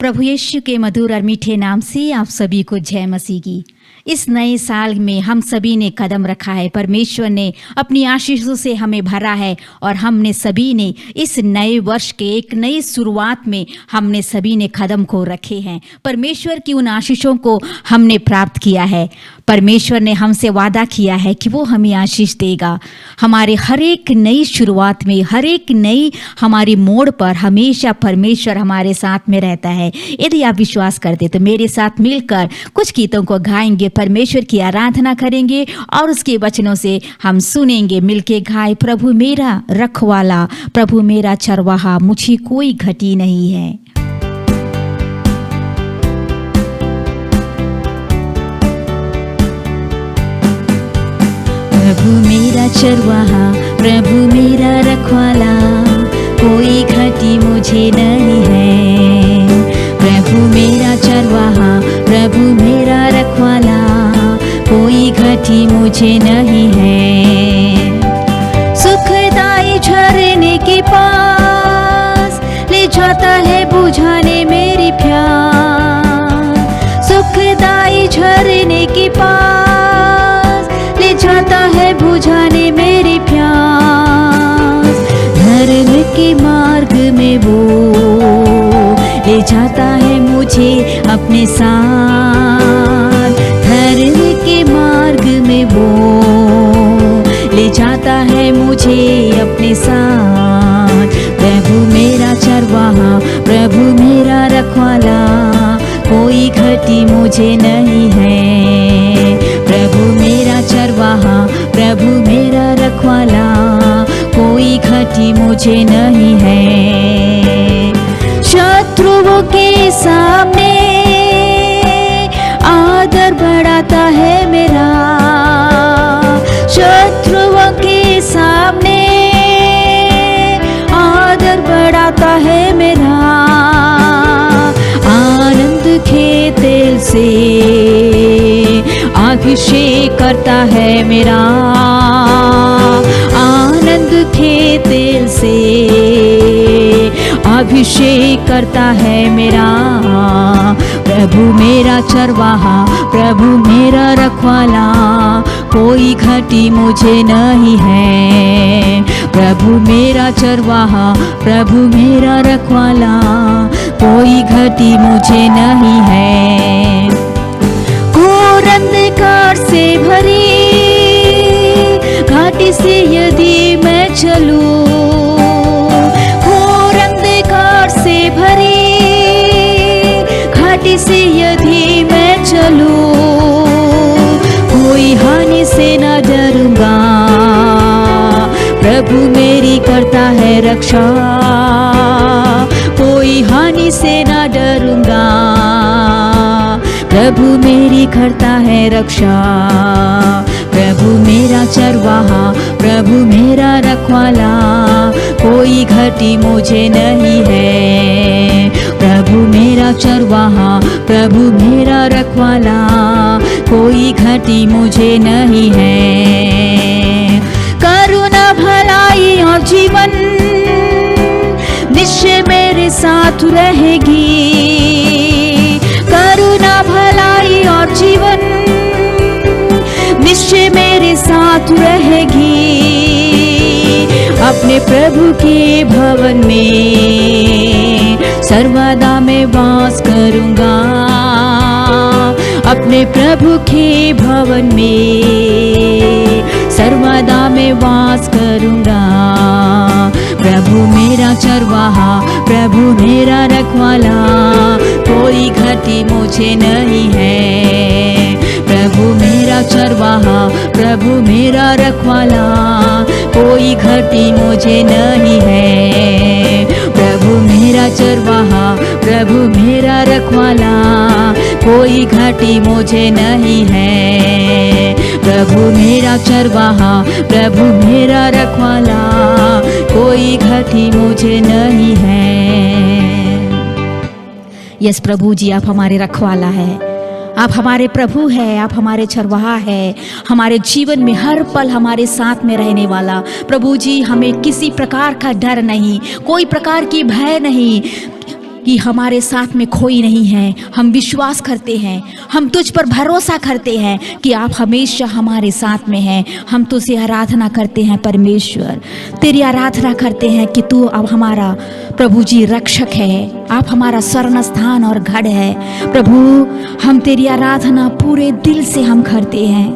प्रभु यीशु के मधुर और मीठे नाम से आप सभी को जय मसीह की। इस नए साल में हम सभी ने कदम रखा है। परमेश्वर ने अपनी आशीषों से हमें भरा है और हमने सभी ने इस नए वर्ष के एक नई शुरुआत में हमने सभी ने कदम को रखे हैं। परमेश्वर की उन आशीषों को हमने प्राप्त किया है। परमेश्वर ने हमसे वादा किया है कि वो हमें आशीष देगा। हमारे हर एक नई शुरुआत में, हर एक नई हमारी मोड़ पर हमेशा परमेश्वर हमारे साथ में रहता है। यदि आप विश्वास करते तो मेरे साथ मिलकर कुछ गीतों को गाएंगे, परमेश्वर की आराधना करेंगे और उसके वचनों से हम सुनेंगे। मिलके गाए, प्रभु मेरा रखवाला, प्रभु मेरा चरवाहा, मुझे कोई घटी नहीं है। प्रभु मेरा चरवाहा, प्रभु मेरा रखवाला, कोई घटी मुझे नहीं है। प्रभु मेरा चरवाहा, प्रभु मेरा रखवाला, कोई घटी मुझे नहीं है। सुखदाई झरने के पास ले जाता है बुझाने मेरी प्यास। सुखदाई झरने के पास ले जाता है बुझाने मेरी प्यास। धर्म के मार्ग में वो ले जाता है मुझे अपने साथ। धर्म के मार्ग में वो ले जाता है मुझे अपने साथ। प्रभु मेरा चरवाहा, प्रभु मेरा रखवाला, कोई घटी मुझे नहीं है। प्रभु मेरा चरवाहा, प्रभु मेरा रखवाला, कोई घटी मुझे नहीं है। शत्रुओं के सामने आदर बढ़ाता है मेरा। शत्रुओं के सामने आदर बढ़ाता है मेरा। आनंद के तेल से अभिषेक करता है मेरा। आनंद के तेल से अभिषेक करता है मेरा। प्रभु मेरा चरवाहा, प्रभु मेरा रखवाला, कोई घटी मुझे नहीं है। प्रभु मेरा चरवाहा, प्रभु मेरा रखवाला, कोई घटी मुझे नहीं है। घोर अंधकार से भरी घाटी से यदि मैं चलूं, घोर अंधकार से भरी घाटी से यदि मैं चलूं, कोई हानि से न डरूंगा। प्रभु मेरी करता है रक्षा, कोई हानि से न डरूंगा। प्रभु मेरी करता है रक्षा। प्रभु मेरा चरवाहा, प्रभु मेरा रखवाला, कोई घटी मुझे नहीं है। प्रभु मेरा चरवाहा, प्रभु मेरा रखवाला, कोई घटी मुझे नहीं है। करुणा भलाई और जीवन निश्चय मेरे साथ रहेगी। करुणा भलाई और जीवन निश्चय मेरे साथ रहेगी। अपने प्रभु के भवन में सर्वदा मैं वास करूंगा। अपने प्रभु के भवन में सर्वदा मैं वास करूंगा। प्रभु मेरा चरवाहा, प्रभु मेरा रखवाला, कोई घटी मुझे नहीं है। प्रभु मेरा चरवाहा, प्रभु मेरा रखवाला, कोई घटी मुझे नहीं है। प्रभु मेरा चरवाहा, प्रभु मेरा रखवाला, कोई घटी मुझे नहीं है। प्रभु मेरा चरवाहा, प्रभु मेरा रखवाला, कोई घटी मुझे नहीं है। यस प्रभु जी, आप हमारे रखवाला है, आप हमारे प्रभु है, आप हमारे चरवाहा है। हमारे जीवन में हर पल हमारे साथ में रहने वाला प्रभु जी, हमें किसी प्रकार का डर नहीं, कोई प्रकार की भय नहीं। कि हमारे साथ में कोई नहीं है। हम विश्वास करते हैं, हम तुझ पर भरोसा करते हैं कि आप हमेशा हमारे साथ में हैं। हम तुझसे आराधना करते हैं परमेश्वर, तेरी आराधना करते हैं कि तू अब हमारा प्रभु जी रक्षक है, आप हमारा शरण स्थान और गढ़ है। प्रभु, हम तेरी आराधना पूरे दिल से हम करते हैं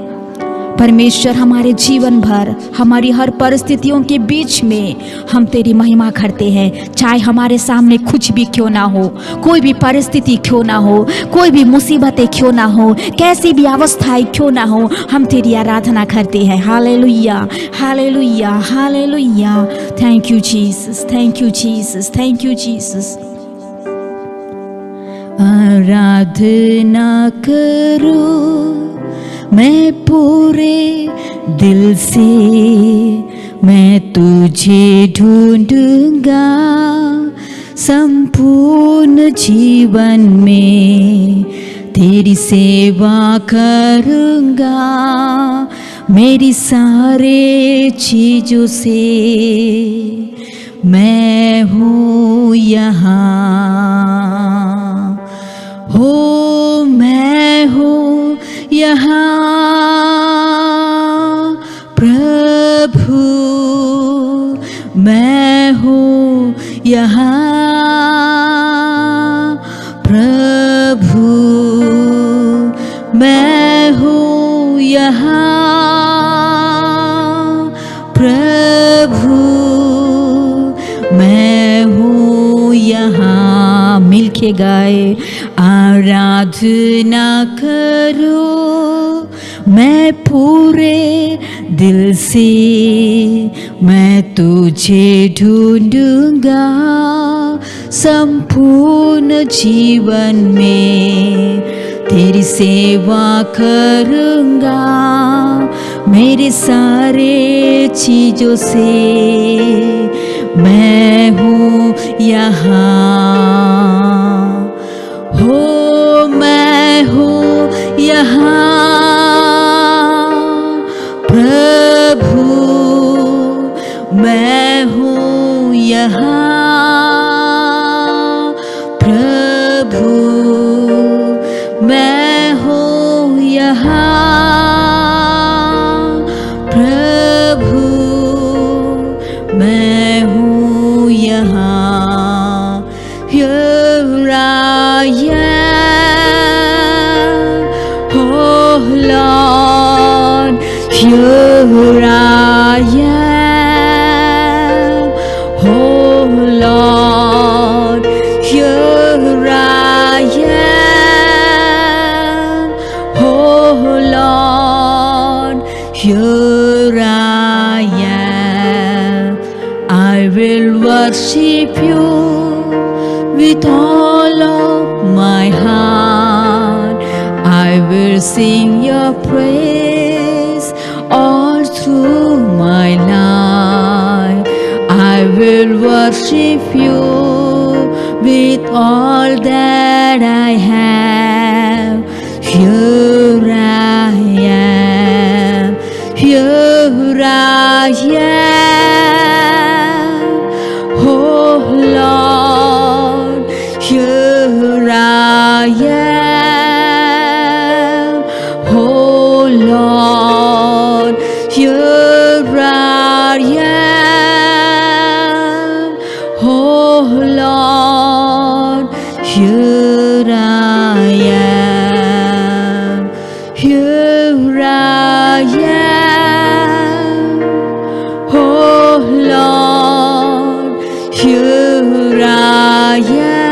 परमेश्वर। हमारे जीवन भर, हमारी हर परिस्थितियों के बीच में हम तेरी महिमा करते हैं। चाहे हमारे सामने कुछ भी क्यों ना हो, कोई भी परिस्थिति क्यों ना हो, कोई भी मुसीबतें क्यों ना हो, कैसी भी अवस्थाएं क्यों ना हो, हम तेरी आराधना करते हैं। Hallelujah, hallelujah, hallelujah. Thank you Jesus, thank you Jesus, thank you Jesus. आराधना करो मैं पूरे दिल से, मैं तुझे ढूंढूंगा संपूर्ण जीवन में, तेरी सेवा करूंगा मेरी सारे चीजों से। मैं हूँ यहाँ, हो मैं हूँ यहाँ प्रभु, मैं हूँ यहाँ प्रभु, मैं हूँ यहाँ प्रभु, मैं हूँ यहाँ। मिलके गाए, आराधना करो मैं पूरे दिल से, मैं तुझे ढूंढूंगा संपूर्ण जीवन में, तेरी सेवा करूंगा मेरे सारे चीजों से। मैं हूँ यहाँ, हो मैं हूँ यहाँ प्रभु, मैं हूँ यहाँ प्रभु, मैं हूँ यहाँ प्रभु, मैं हूँ यहाँ। Here I am, oh Lord, here I am, oh Lord, here I am, oh Lord, here I am. I will worship you with all of my heart. I will sing your praise all through my life. I will worship you with all that I have. Here I am, here I am, oh Lord, here I am, oh Lord, here I am, oh Lord, here I am, here I am, oh Lord, here I am,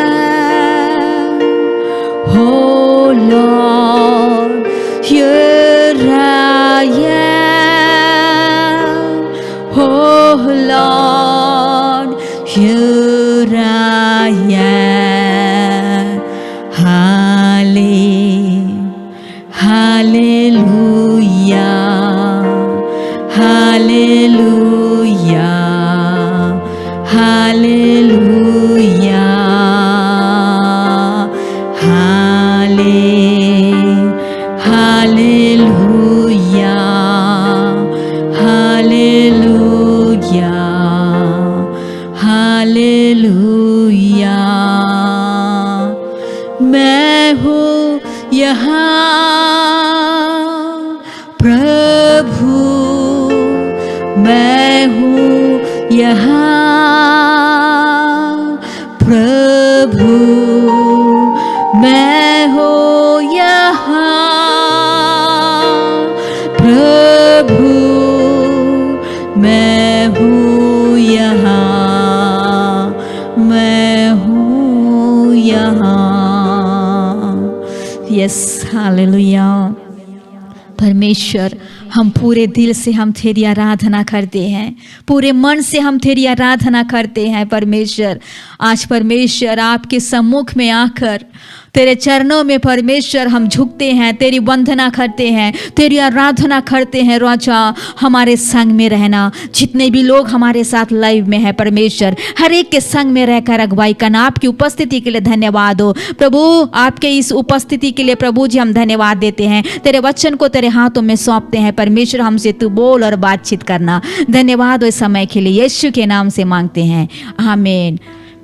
oh Lord, here I am, oh Lord, here I am. Hallelujah, hallelujah, hallelujah, hallelujah, hallelujah, hallelujah. Hallelujah. मैं हूँ यहाँ प्रभु, मैं हूँ यहाँ प्रभु, मैं हूँ यहाँ प्रभु, मैं हूँ यहाँ, मैं हूँ यहाँ। Yes, hallelujah. परमेश्वर, हम पूरे दिल से हम तेरी आराधना करते हैं, पूरे मन से हम तेरी आराधना करते हैं परमेश्वर। आज परमेश्वर आपके सम्मुख में आकर तेरे चरणों में परमेश्वर हम झुकते हैं, तेरी वंदना करते हैं, तेरी आराधना करते हैं। राजा, हमारे संग में रहना, जितने भी लोग हमारे साथ लाइव में हैं परमेश्वर, हर एक के संग में रहकर अगुवाई करना। आपकी उपस्थिति के लिए धन्यवाद हो प्रभु, आपके इस उपस्थिति के लिए प्रभु जी हम धन्यवाद देते हैं। तेरे वचन को तेरे हाथों में सौंपते हैं परमेश्वर, हमसे तू बोल और बातचीत करना। धन्यवाद हो इस समय के लिए, यीशु के नाम से मांगते हैं, आमीन।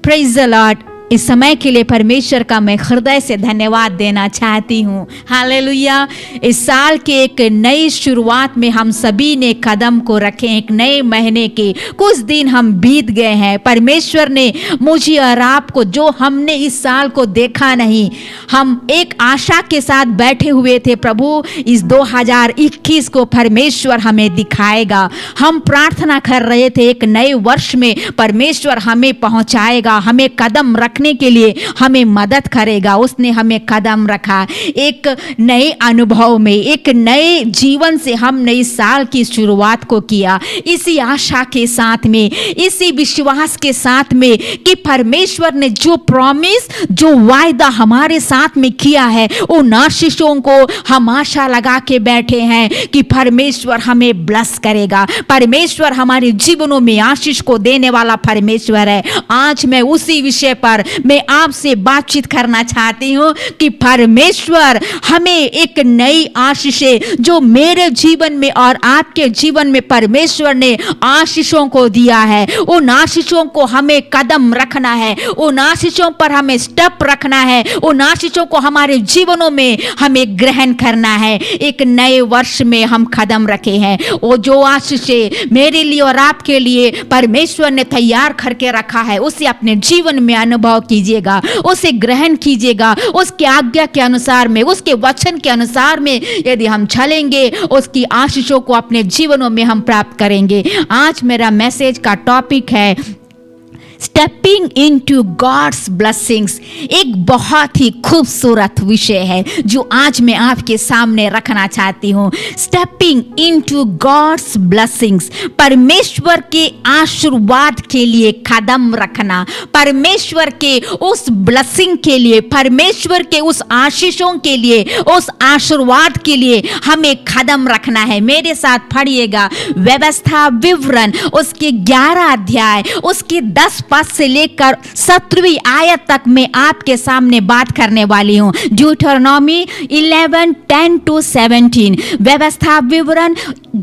Praise the Lord. इस समय के लिए परमेश्वर का मैं हृदय से धन्यवाद देना चाहती हूँ। हालेलुया। इस साल के एक नई शुरुआत में हम सभी ने कदम को रखे। एक नए महीने के कुछ दिन हम बीत गए हैं। परमेश्वर ने मुझे और आपको, जो हमने इस साल को देखा नहीं, हम एक आशा के साथ बैठे हुए थे, प्रभु इस 2021 को परमेश्वर हमें दिखाएगा। हम प्रार्थना कर रहे थे एक नए वर्ष में परमेश्वर हमें पहुंचाएगा, हमें कदम रखने के लिए हमें मदद करेगा। उसने हमें कदम रखा। एक नए अनुभव में, एक नए जीवन से हमने इस साल की शुरुआत को किया, इसी आशा के साथ में, इसी विश्वास के साथ में कि परमेश्वर ने जो प्रॉमिस, जो वायदा हमारे साथ में किया है, उन आशीषों को हम आशा लगा के बैठे हैं कि परमेश्वर हमें ब्लेस करेगा। परमेश्वर हमारे जीवनों में आशीष को देने वाला परमेश्वर है। आज मैं उसी विषय पर मैं आपसे बातचीत करना चाहती हूँ कि परमेश्वर हमें एक नई आशीषें, जो मेरे जीवन में और आपके जीवन में परमेश्वर ने आशीषों को दिया है, उन आशीषों को हमें कदम रखना है, उन आशीषों पर हमें स्टेप रखना है, उन आशीषों को हमारे जीवनों में हमें ग्रहण करना है। एक नए वर्ष में हम कदम रखे हैं। वो जो आशीषें मेरे लिए और आपके लिए परमेश्वर ने तैयार करके रखा है, उसे अपने जीवन में अनुभव कीजिएगा, उसे ग्रहण कीजिएगा। उसके आज्ञा के अनुसार में, उसके वचन के अनुसार में यदि हम चलेंगे, उसकी आशीषों को अपने जीवनों में हम प्राप्त करेंगे। आज मेरा मैसेज का टॉपिक है स्टेपिंग इनटू गॉड्स ब्लेसिंग्स। एक बहुत ही खूबसूरत विषय है जो आज मैं आपके सामने रखना चाहती हूँ। स्टेपिंग इनटू गॉड्स ब्लेसिंग्स, परमेश्वर के आशीर्वाद के लिए कदम रखना, परमेश्वर के उस ब्लेसिंग के लिए, परमेश्वर के उस आशीषों के लिए, उस आशीर्वाद के लिए हमें कदम रखना है। मेरे साथ पढ़िएगा व्यवस्था विवरण उसके 11 अध्याय उसके 10 पद से लेकर 17वीं आयत तक मैं आपके सामने बात करने वाली हूँ। ड्यूटरनॉमी 11:10-17, व्यवस्था विवरण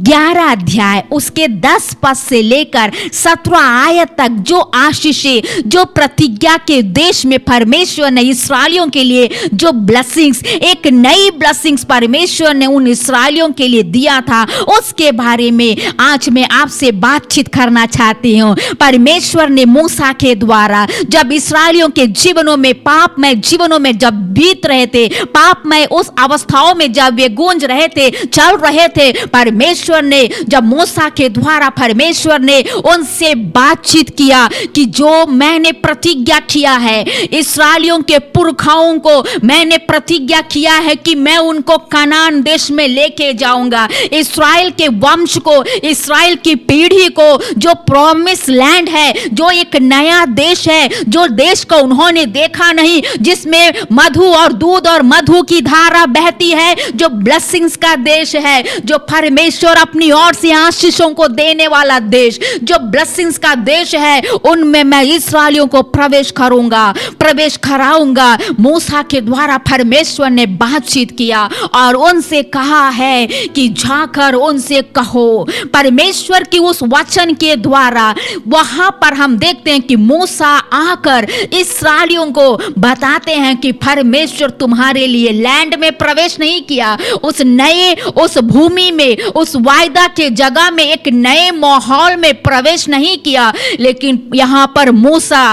11 अध्याय उसके 10 पद से लेकर 17 आयत तक जो आशीषें, जो प्रतिज्ञा के देश में परमेश्वर ने इस्राएलियों के लिए जो ब्लेसिंग्स, एक नई ब्लेसिंग्स परमेश्वर ने उन इस्राएलियों के लिए दिया था, उसके बारे में आज मैं आपसे बातचीत करना चाहती हूँ। परमेश्वर ने मूसा के द्वारा जब इस्राएलियों के जीवनों में, पापमय जीवनों में जब बीत रहे थे, पापमय उस अवस्थाओं में जब वे गूंज रहे थे, चल रहे थे, परमेश्वर ने जब मूसा के द्वारा परमेश्वर ने उनसे बातचीत किया कि जो मैंने प्रतिज्ञा किया है इस्राएलियों के पुरखाओं को, मैंने प्रतिज्ञा किया है कि मैं उनको कनान देश में लेके जाऊंगा। इस्राएल के वंश को, इस्राएल की पीढ़ी को जो प्रॉमिस लैंड है, जो एक नया देश है, जो देश को उन्होंने देखा नहीं, जिसमें मधु और दूध और मधु की धारा बहती है, जो ब्लेसिंग्स का देश है, जो परमेश्वर अपनी ओर से आशीषों को देने वाला देश, जो ब्लेसिंग्स का देश है, उनमें मैं इस्राएलियों को प्रवेश करूंगा, प्रवेश कराऊंगा। मूसा के द्वारा परमेश्वर ने बातचीत किया और उनसे कहा है कि जाकर उनसे कहो। परमेश्वर की उस वचन के द्वारा वहां पर हम देखते हैं हैं कि मूसा आकर इस्राएलियों को बताते हैं कि परमेश्वर तुम्हारे लिए लैंड में प्रवेश नहीं किया, उस भूमि में, उस वायदा के जगह में, एक नए माहौल में प्रवेश नहीं किया, लेकिन यहाँ पर मूसा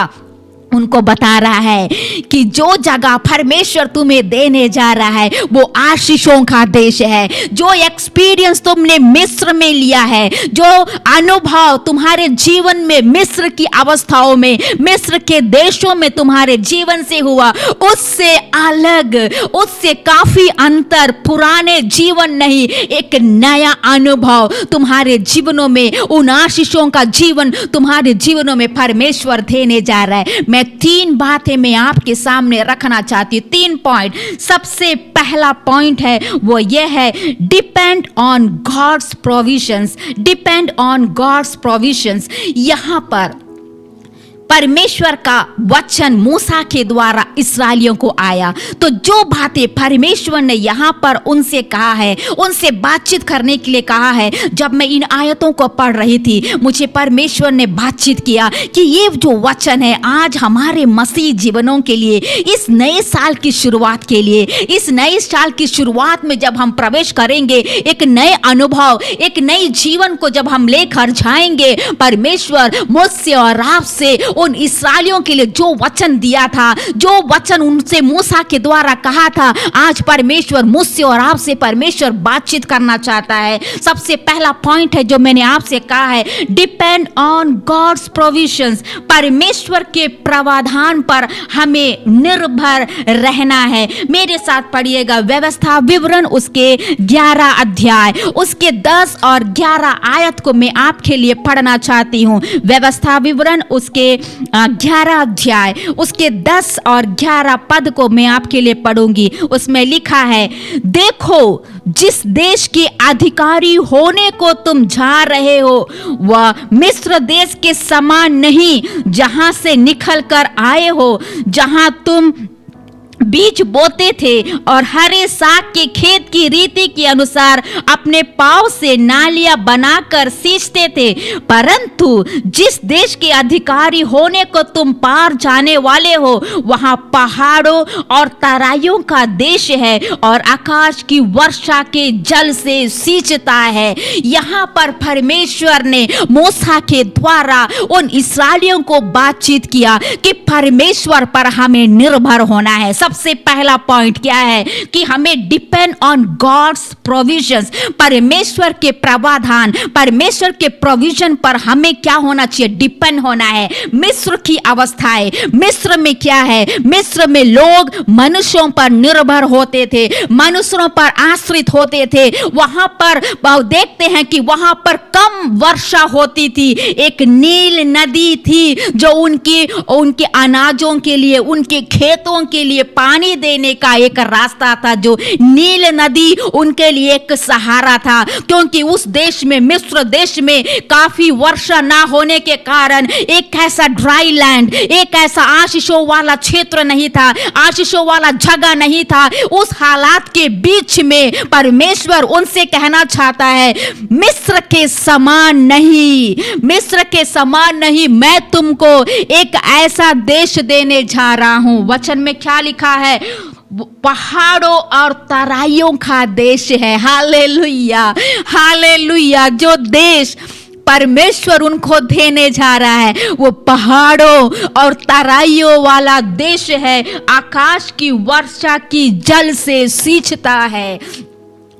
उनको बता रहा है कि जो जगह परमेश्वर तुम्हें देने जा रहा है वो आशीषों का देश है। जो एक्सपीरियंस तुमने मिस्र में लिया है, जो अनुभव तुम्हारे जीवन में मिस्र की अवस्थाओं में, मिस्र के देशों में तुम्हारे जीवन से हुआ, उससे अलग, उससे काफी अंतर, पुराने जीवन नहीं, एक नया अनुभव तुम्हारे जीवनों में, उन आशीषों का जीवन तुम्हारे जीवनों में परमेश्वर देने जा रहा है। मैं 3 बातें मैं आपके सामने रखना चाहती हूँ, 3 पॉइंट। सबसे पहला पॉइंट है वो ये है, depend on God's provisions, depend on God's provisions. यहां पर परमेश्वर का वचन मूसा के द्वारा इस्राएलियों को आया, तो जो बातें परमेश्वर ने यहाँ पर उनसे कहा है, उनसे बातचीत करने के लिए कहा है, जब मैं इन आयतों को पढ़ रही थी मुझे परमेश्वर ने बातचीत किया कि ये जो वचन है आज हमारे मसीह जीवनों के लिए, इस नए साल की शुरुआत के लिए, इस नए साल की शुरुआत में जब हम प्रवेश करेंगे, एक नए अनुभव, एक नई जीवन को जब हम लेकर जाएंगे, परमेश्वर मुझसे और आपसे उन इस्राएलियों के लिए जो वचन दिया था, जो वचन उनसे मूसा के द्वारा कहा था, आज परमेश्वर मुझसे और आपसे परमेश्वर बातचीत करना चाहता है। सबसे पहला पॉइंट है जो मैंने आपसे कहा है, डिपेंड ऑन गॉड्स प्रोविजंस। परमेश्वर के प्रावधान पर हमें निर्भर रहना है। मेरे साथ पढ़िएगा व्यवस्था विवरण उसके 11 अध्याय, उसके 10 और 11 आयत को मैं आपके लिए पढ़ना चाहती हूँ। व्यवस्था विवरण उसके 11 अध्याय, उसके 10 और 11 पद को मैं आपके लिए पढ़ूंगी। उसमें लिखा है, देखो जिस देश के अधिकारी होने को तुम जा रहे हो वह मिस्र देश के समान नहीं, जहां से निकल कर आए हो, जहां तुम बीज बोते थे और हरे साग के खेत की रीति के अनुसार अपने पांव से नालियां बनाकर सींचते थे, परंतु जिस देश के अधिकारी होने को तुम पार जाने वाले हो वहां पहाड़ों और तराइयों का देश है और आकाश की वर्षा के जल से सींचता है। यहाँ पर परमेश्वर ने मूसा के द्वारा उन इस्राएलियों को बातचीत किया कि परमेश्वर पर हमें निर्भर होना है। सबसे पहला पॉइंट क्या है कि हमें डिपेंड ऑन गॉड्स प्रोविजंस, परमेश्वर के प्रावधान, परमेश्वर के प्रोविजन पर हमें क्या होना चाहिए, डिपेंड होना है। मिस्र की अवस्थाएं, मिस्र में क्या है, मिस्र में लोग मनुष्यों पर निर्भर होते थे, मनुष्यों पर आश्रित होते थे। वहां पर देखते हैं कि वहां पर कम वर्षा होती थी, एक नील नदी थी जो उनके अनाजों के लिए, उनके खेतों के लिए पानी देने का एक रास्ता था। जो नील नदी उनके लिए एक सहारा था, क्योंकि उस देश में, मिस्र देश में काफी वर्षा ना होने के कारण एक ऐसा ड्राई लैंड, एक ऐसा आशीषों वाला क्षेत्र नहीं था, आशीषों वाला जगह नहीं था। उस हालात के बीच में परमेश्वर उनसे कहना चाहता है, मिस्र के समान नहीं, मिस्र के समान नहीं, मैं तुमको एक ऐसा देश देने जा रहा हूं। वचन में क्या लिखा है, पहाड़ों और तराइयों का देश है। Hallelujah, hallelujah. जो देश परमेश्वर उनको देने जा रहा है वो पहाड़ों और तराइयों वाला देश है, आकाश की वर्षा की जल से सींचता है।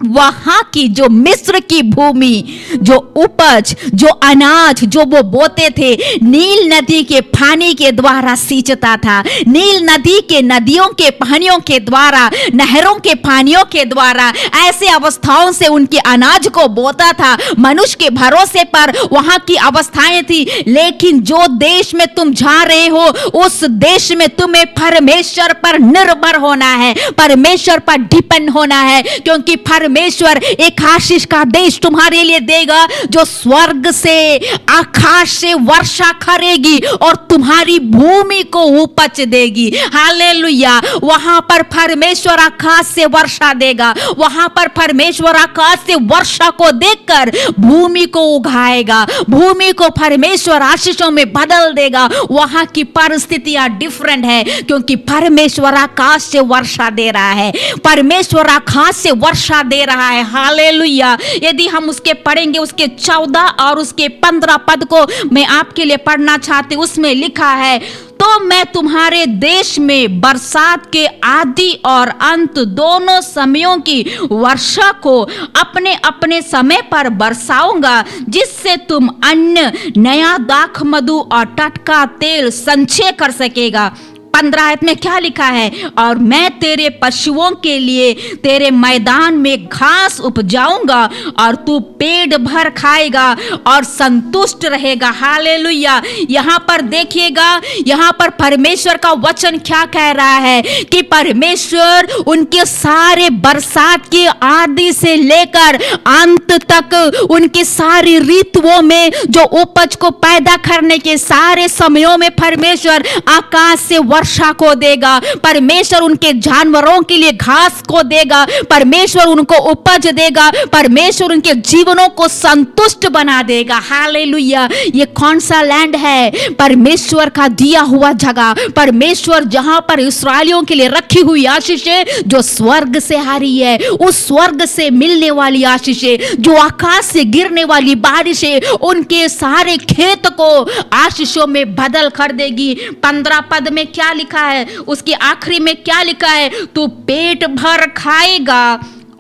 वहां की जो मिस्र की भूमि, जो उपज, जो अनाज जो वो बोते थे, नील नदी के पानी के द्वारा सींचता था। नील नदी के नदियों के पानियों के द्वारा, नहरों के पानियों के द्वारा ऐसे अवस्थाओं से उनके अनाज को बोता था। मनुष्य के भरोसे पर वहां की अवस्थाएं थी। लेकिन जो देश में तुम जा रहे हो उस देश में तुम्हें परमेश्वर पर निर्भर होना है, परमेश्वर पर डिपेंड होना है, क्योंकि परमेश्वर एक आशीष का देश तुम्हारे लिए देगा जो स्वर्ग से, आकाश से वर्षा करेगी और तुम्हारी भूमि को उपज देगी। हालेलुया। वहां पर परमेश्वर आकाश से वर्षा देगा, वहां पर परमेश्वर आकाश से वर्षा को देखकर भूमि को उगाएगा, भूमि को परमेश्वर आशीषों में बदल देगा। वहां की परिस्थितियां डिफरेंट है क्योंकि परमेश्वर आकाश से वर्षा दे रहा है, परमेश्वर आकाश से वर्षा दे रहा है। हालेलुया। यदि हम उसके पढ़ेंगे, उसके 14 और उसके 15 पद को मैं आपके लिए पढ़ना चाहती हूं। उसमें लिखा है, तो मैं तुम्हारे देश में बरसात के आदि और अंत दोनों समयों की वर्षा को अपने अपने समय पर बरसाऊंगा, जिससे तुम अन्न, नया दाख मधु और टटका तेल संचय कर सकेगा। 15 आयत में क्या लिखा है, और मैं तेरे पशुओं के लिए तेरे मैदान में घास उपजाऊंगा और तू पेट भर खाएगा और संतुष्ट रहेगा। हालेलुया। यहाँ पर देखिएगा, यहाँ पर परमेश्वर का वचन क्या कह रहा है कि परमेश्वर उनके सारे बरसात की आदि से लेकर अंत तक उनकी सारी ऋतुओं में जो उपज को पैदा करने के सारे समयों में परमेश्वर आकाश से वर्षा को देगा, परमेश्वर उनके जानवरों के लिए घास को देगा, परमेश्वर उनको उपज देगा, परमेश्वर उनके जीवनों को संतुष्ट बना देगा। हालेलुया। ये कौन सा लैंड है? परमेश्वर का दिया हुआ जगह, परमेश्वर जहां पर इस्राएलियों के लिए रखी हुई आशीषें जो स्वर्ग से आ रही है, उस स्वर्ग से मिलने वाली आशीषें, जो आकाश से गिरने वाली बारिशें उनके सारे खेत को आशीषों में बदल कर देगी। 15 पद में क्या लिखा है, उसके आखिरी में क्या लिखा है, तू पेट भर खाएगा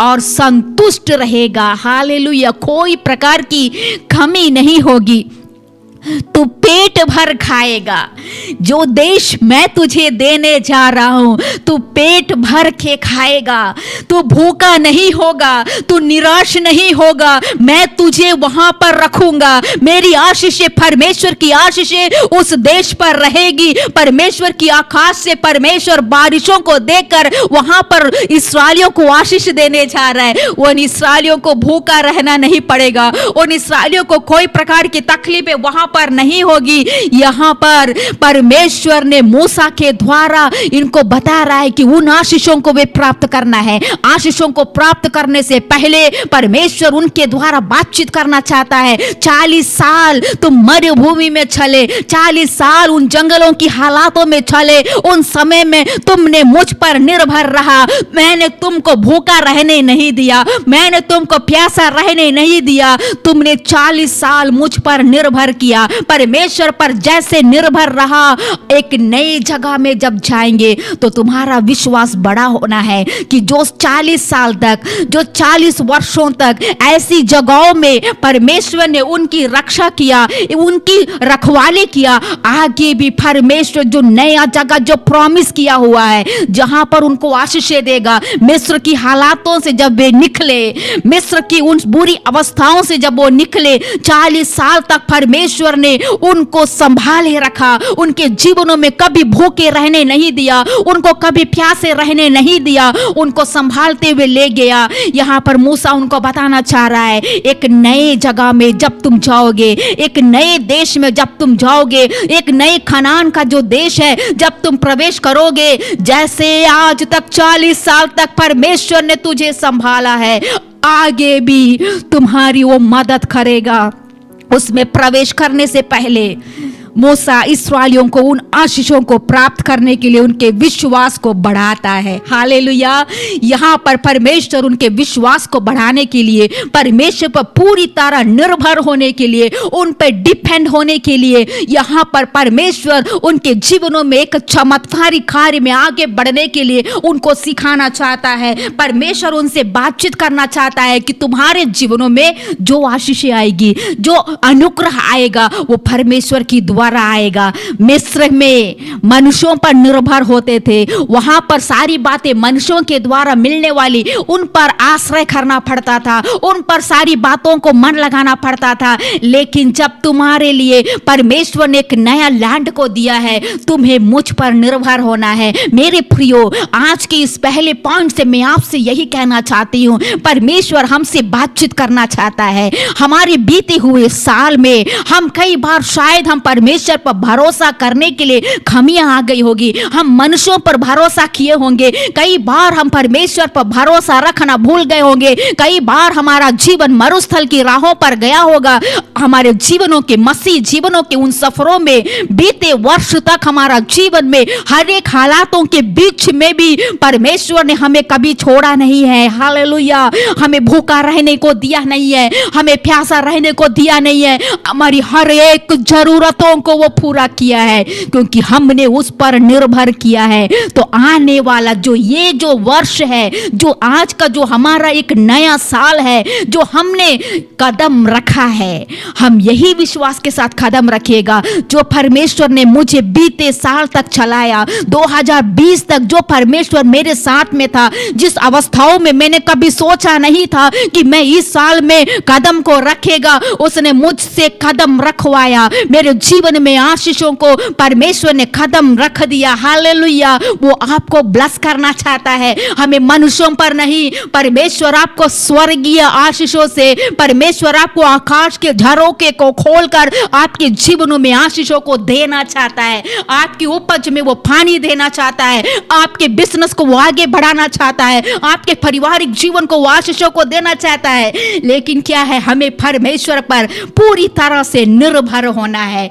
और संतुष्ट रहेगा। हालेलुया। कोई प्रकार की कमी नहीं होगी, तू पेट भर खाएगा। जो देश मैं तुझे देने जा रहा हूं, तू पेट भर के खाएगा, तू भूखा नहीं होगा, तू निराश नहीं होगा। मैं तुझे वहां पर रखूंगा। मेरी आशीषें, परमेश्वर की आशीषें उस देश पर रहेगी। परमेश्वर की आकाश से परमेश्वर बारिशों को देकर वहां पर इस्राएलियों को आशीष देने जा रहा है। उन इस्राएलियों को भूखा रहना नहीं पड़ेगा, उन इस्राएलियों को कोई प्रकार की तकलीफें वहां पर नहीं होगी। यहां पर परमेश्वर ने मूसा के द्वारा इनको बता रहा है कि उन आशीषों को वे प्राप्त करना है। आशीषों को प्राप्त करने से पहले परमेश्वर उनके द्वारा बातचीत करना चाहता है। 40 साल तुम मरुभूमि में चले, 40 साल उन जंगलों की हालातों में चले, उन समय में तुमने मुझ पर निर्भर रहा। मैंने तुमको भूखा रहने नहीं दिया, मैंने तुमको प्यासा रहने नहीं दिया। तुमने 40 साल मुझ पर निर्भर किया। परमेश्वर पर जैसे निर्भर रहा, एक नई जगह में जब जाएंगे तो तुम्हारा विश्वास बड़ा होना है कि जो 40 साल तक, जो 40 वर्षों तक ऐसी जगहों में परमेश्वर ने उनकी रक्षा किया, उनकी रखवाली किया, आगे भी परमेश्वर जो नया जगह जो प्रॉमिस किया हुआ है, जहां पर उनको आशीषें देगा। मिस्र की हालातों से जब वे निकले, मिस्र की उन बुरी अवस्थाओं से जब वो निकले, 40 साल तक परमेश्वर ने उनको संभाले रखा, उनके जीवनों में कभी भूखे रहने नहीं दिया, उनको कभी प्यासे रहने नहीं दिया, उनको संभालते हुए ले गया। यहां पर मूसा उनको बताना चाह रहा है, एक नए जगह में जब तुम जाओगे, एक नए देश में जब तुम जाओगे, एक नए कनान का जो देश है जब तुम प्रवेश करोगे, जैसे आज तक 40 साल तक परमेश्वर ने तुझे संभाला है, आगे भी तुम्हारी वो मदद करेगा। उसमें प्रवेश करने से पहले मूसा इस्राएलियों को उन आशीषों को प्राप्त करने के लिए उनके विश्वास को बढ़ाता है। हालेलुया। यहाँ पर परमेश्वर उनके विश्वास को बढ़ाने के लिए, परमेश्वर पर पूरी तरह निर्भर होने के लिए, उन पर डिपेंड होने के लिए, यहाँ पर परमेश्वर उनके जीवनों में एक चमत्कारी कार्य में आगे बढ़ने के लिए उनको सिखाना चाहता है। परमेश्वर उनसे बातचीत करना चाहता है कि तुम्हारे जीवनों में जो आशीषें आएगी, जो अनुग्रह आएगा, वो परमेश्वर की दुआ द्वारा आएगा। मिस्र में मनुष्यों पर निर्भर होते थे, वहां पर सारी बातें मनुष्यों के द्वारा मिलने वाली, उन पर आश्रय करना पड़ता था, उन पर सारी बातों को मन लगाना पड़ता था। लेकिन जब तुम्हारे लिए परमेश्वर ने एक नया लैंड को दिया है, तुम्हें मुझ पर निर्भर होना है। मेरे प्रियो, आज के इस पहले पॉइंट से मैं आपसे यही कहना चाहती हूँ, परमेश्वर हमसे बातचीत करना चाहता है। हमारे बीते हुए साल में हम कई बार शायद हम परमेश्वर पर भरोसा करने के लिए खामियां आ गई होगी, हम मनुष्यों पर भरोसा किए होंगे, कई बार हम परमेश्वर पर भरोसा रखना भूल गए होंगे, कई बार हमारा जीवन मरुस्थल की राहों पर गया होगा। हमारे जीवनों के मसीह जीवनों के उन सफरों में बीते वर्ष तक हमारा जीवन में हर एक हालातों के बीच में भी परमेश्वर ने हमें कभी छोड़ा नहीं है। हालेलुया। हमें भूखा रहने को दिया नहीं है, हमें प्यासा रहने को दिया नहीं है, हमारी हर एक जरूरतों को वो पूरा किया है, क्योंकि हमने उस पर निर्भर किया है। तो आने वाला जो वर्ष है, जो आज का जो हमारा एक नया साल है, जो हमने कदम रखा है, हम यही विश्वास के साथ कदम रखिएगा, जो परमेश्वर ने मुझे बीते साल तक चलाया, 2020 तक जो परमेश्वर मेरे साथ में था, जिस अवस्थाओं में मैंने कभी सोचा नहीं था कि मैं इस साल में कदम को रखेगा, उसने मुझसे कदम रखवाया। मेरे जीवन में आशीषों को परमेश्वर ने कदम रख दिया। हालेलुया। वो आपको ब्लेस करना चाहता है, हमें मनुष्यों पर नहीं। परमेश्वर आपको स्वर्गीय आशीषों से, परमेश्वर आपको आकाश के झरोखे को खोलकर आपके जीवनों में आशीषों को देना चाहता है, आपकी उपज में वो पानी देना चाहता है, आपके बिजनेस को वो आगे बढ़ाना चाहता है, आपके पारिवारिक जीवन को वो आशीषों को देना चाहता है। लेकिन क्या है, हमें परमेश्वर पर पूरी तरह से निर्भर होना है।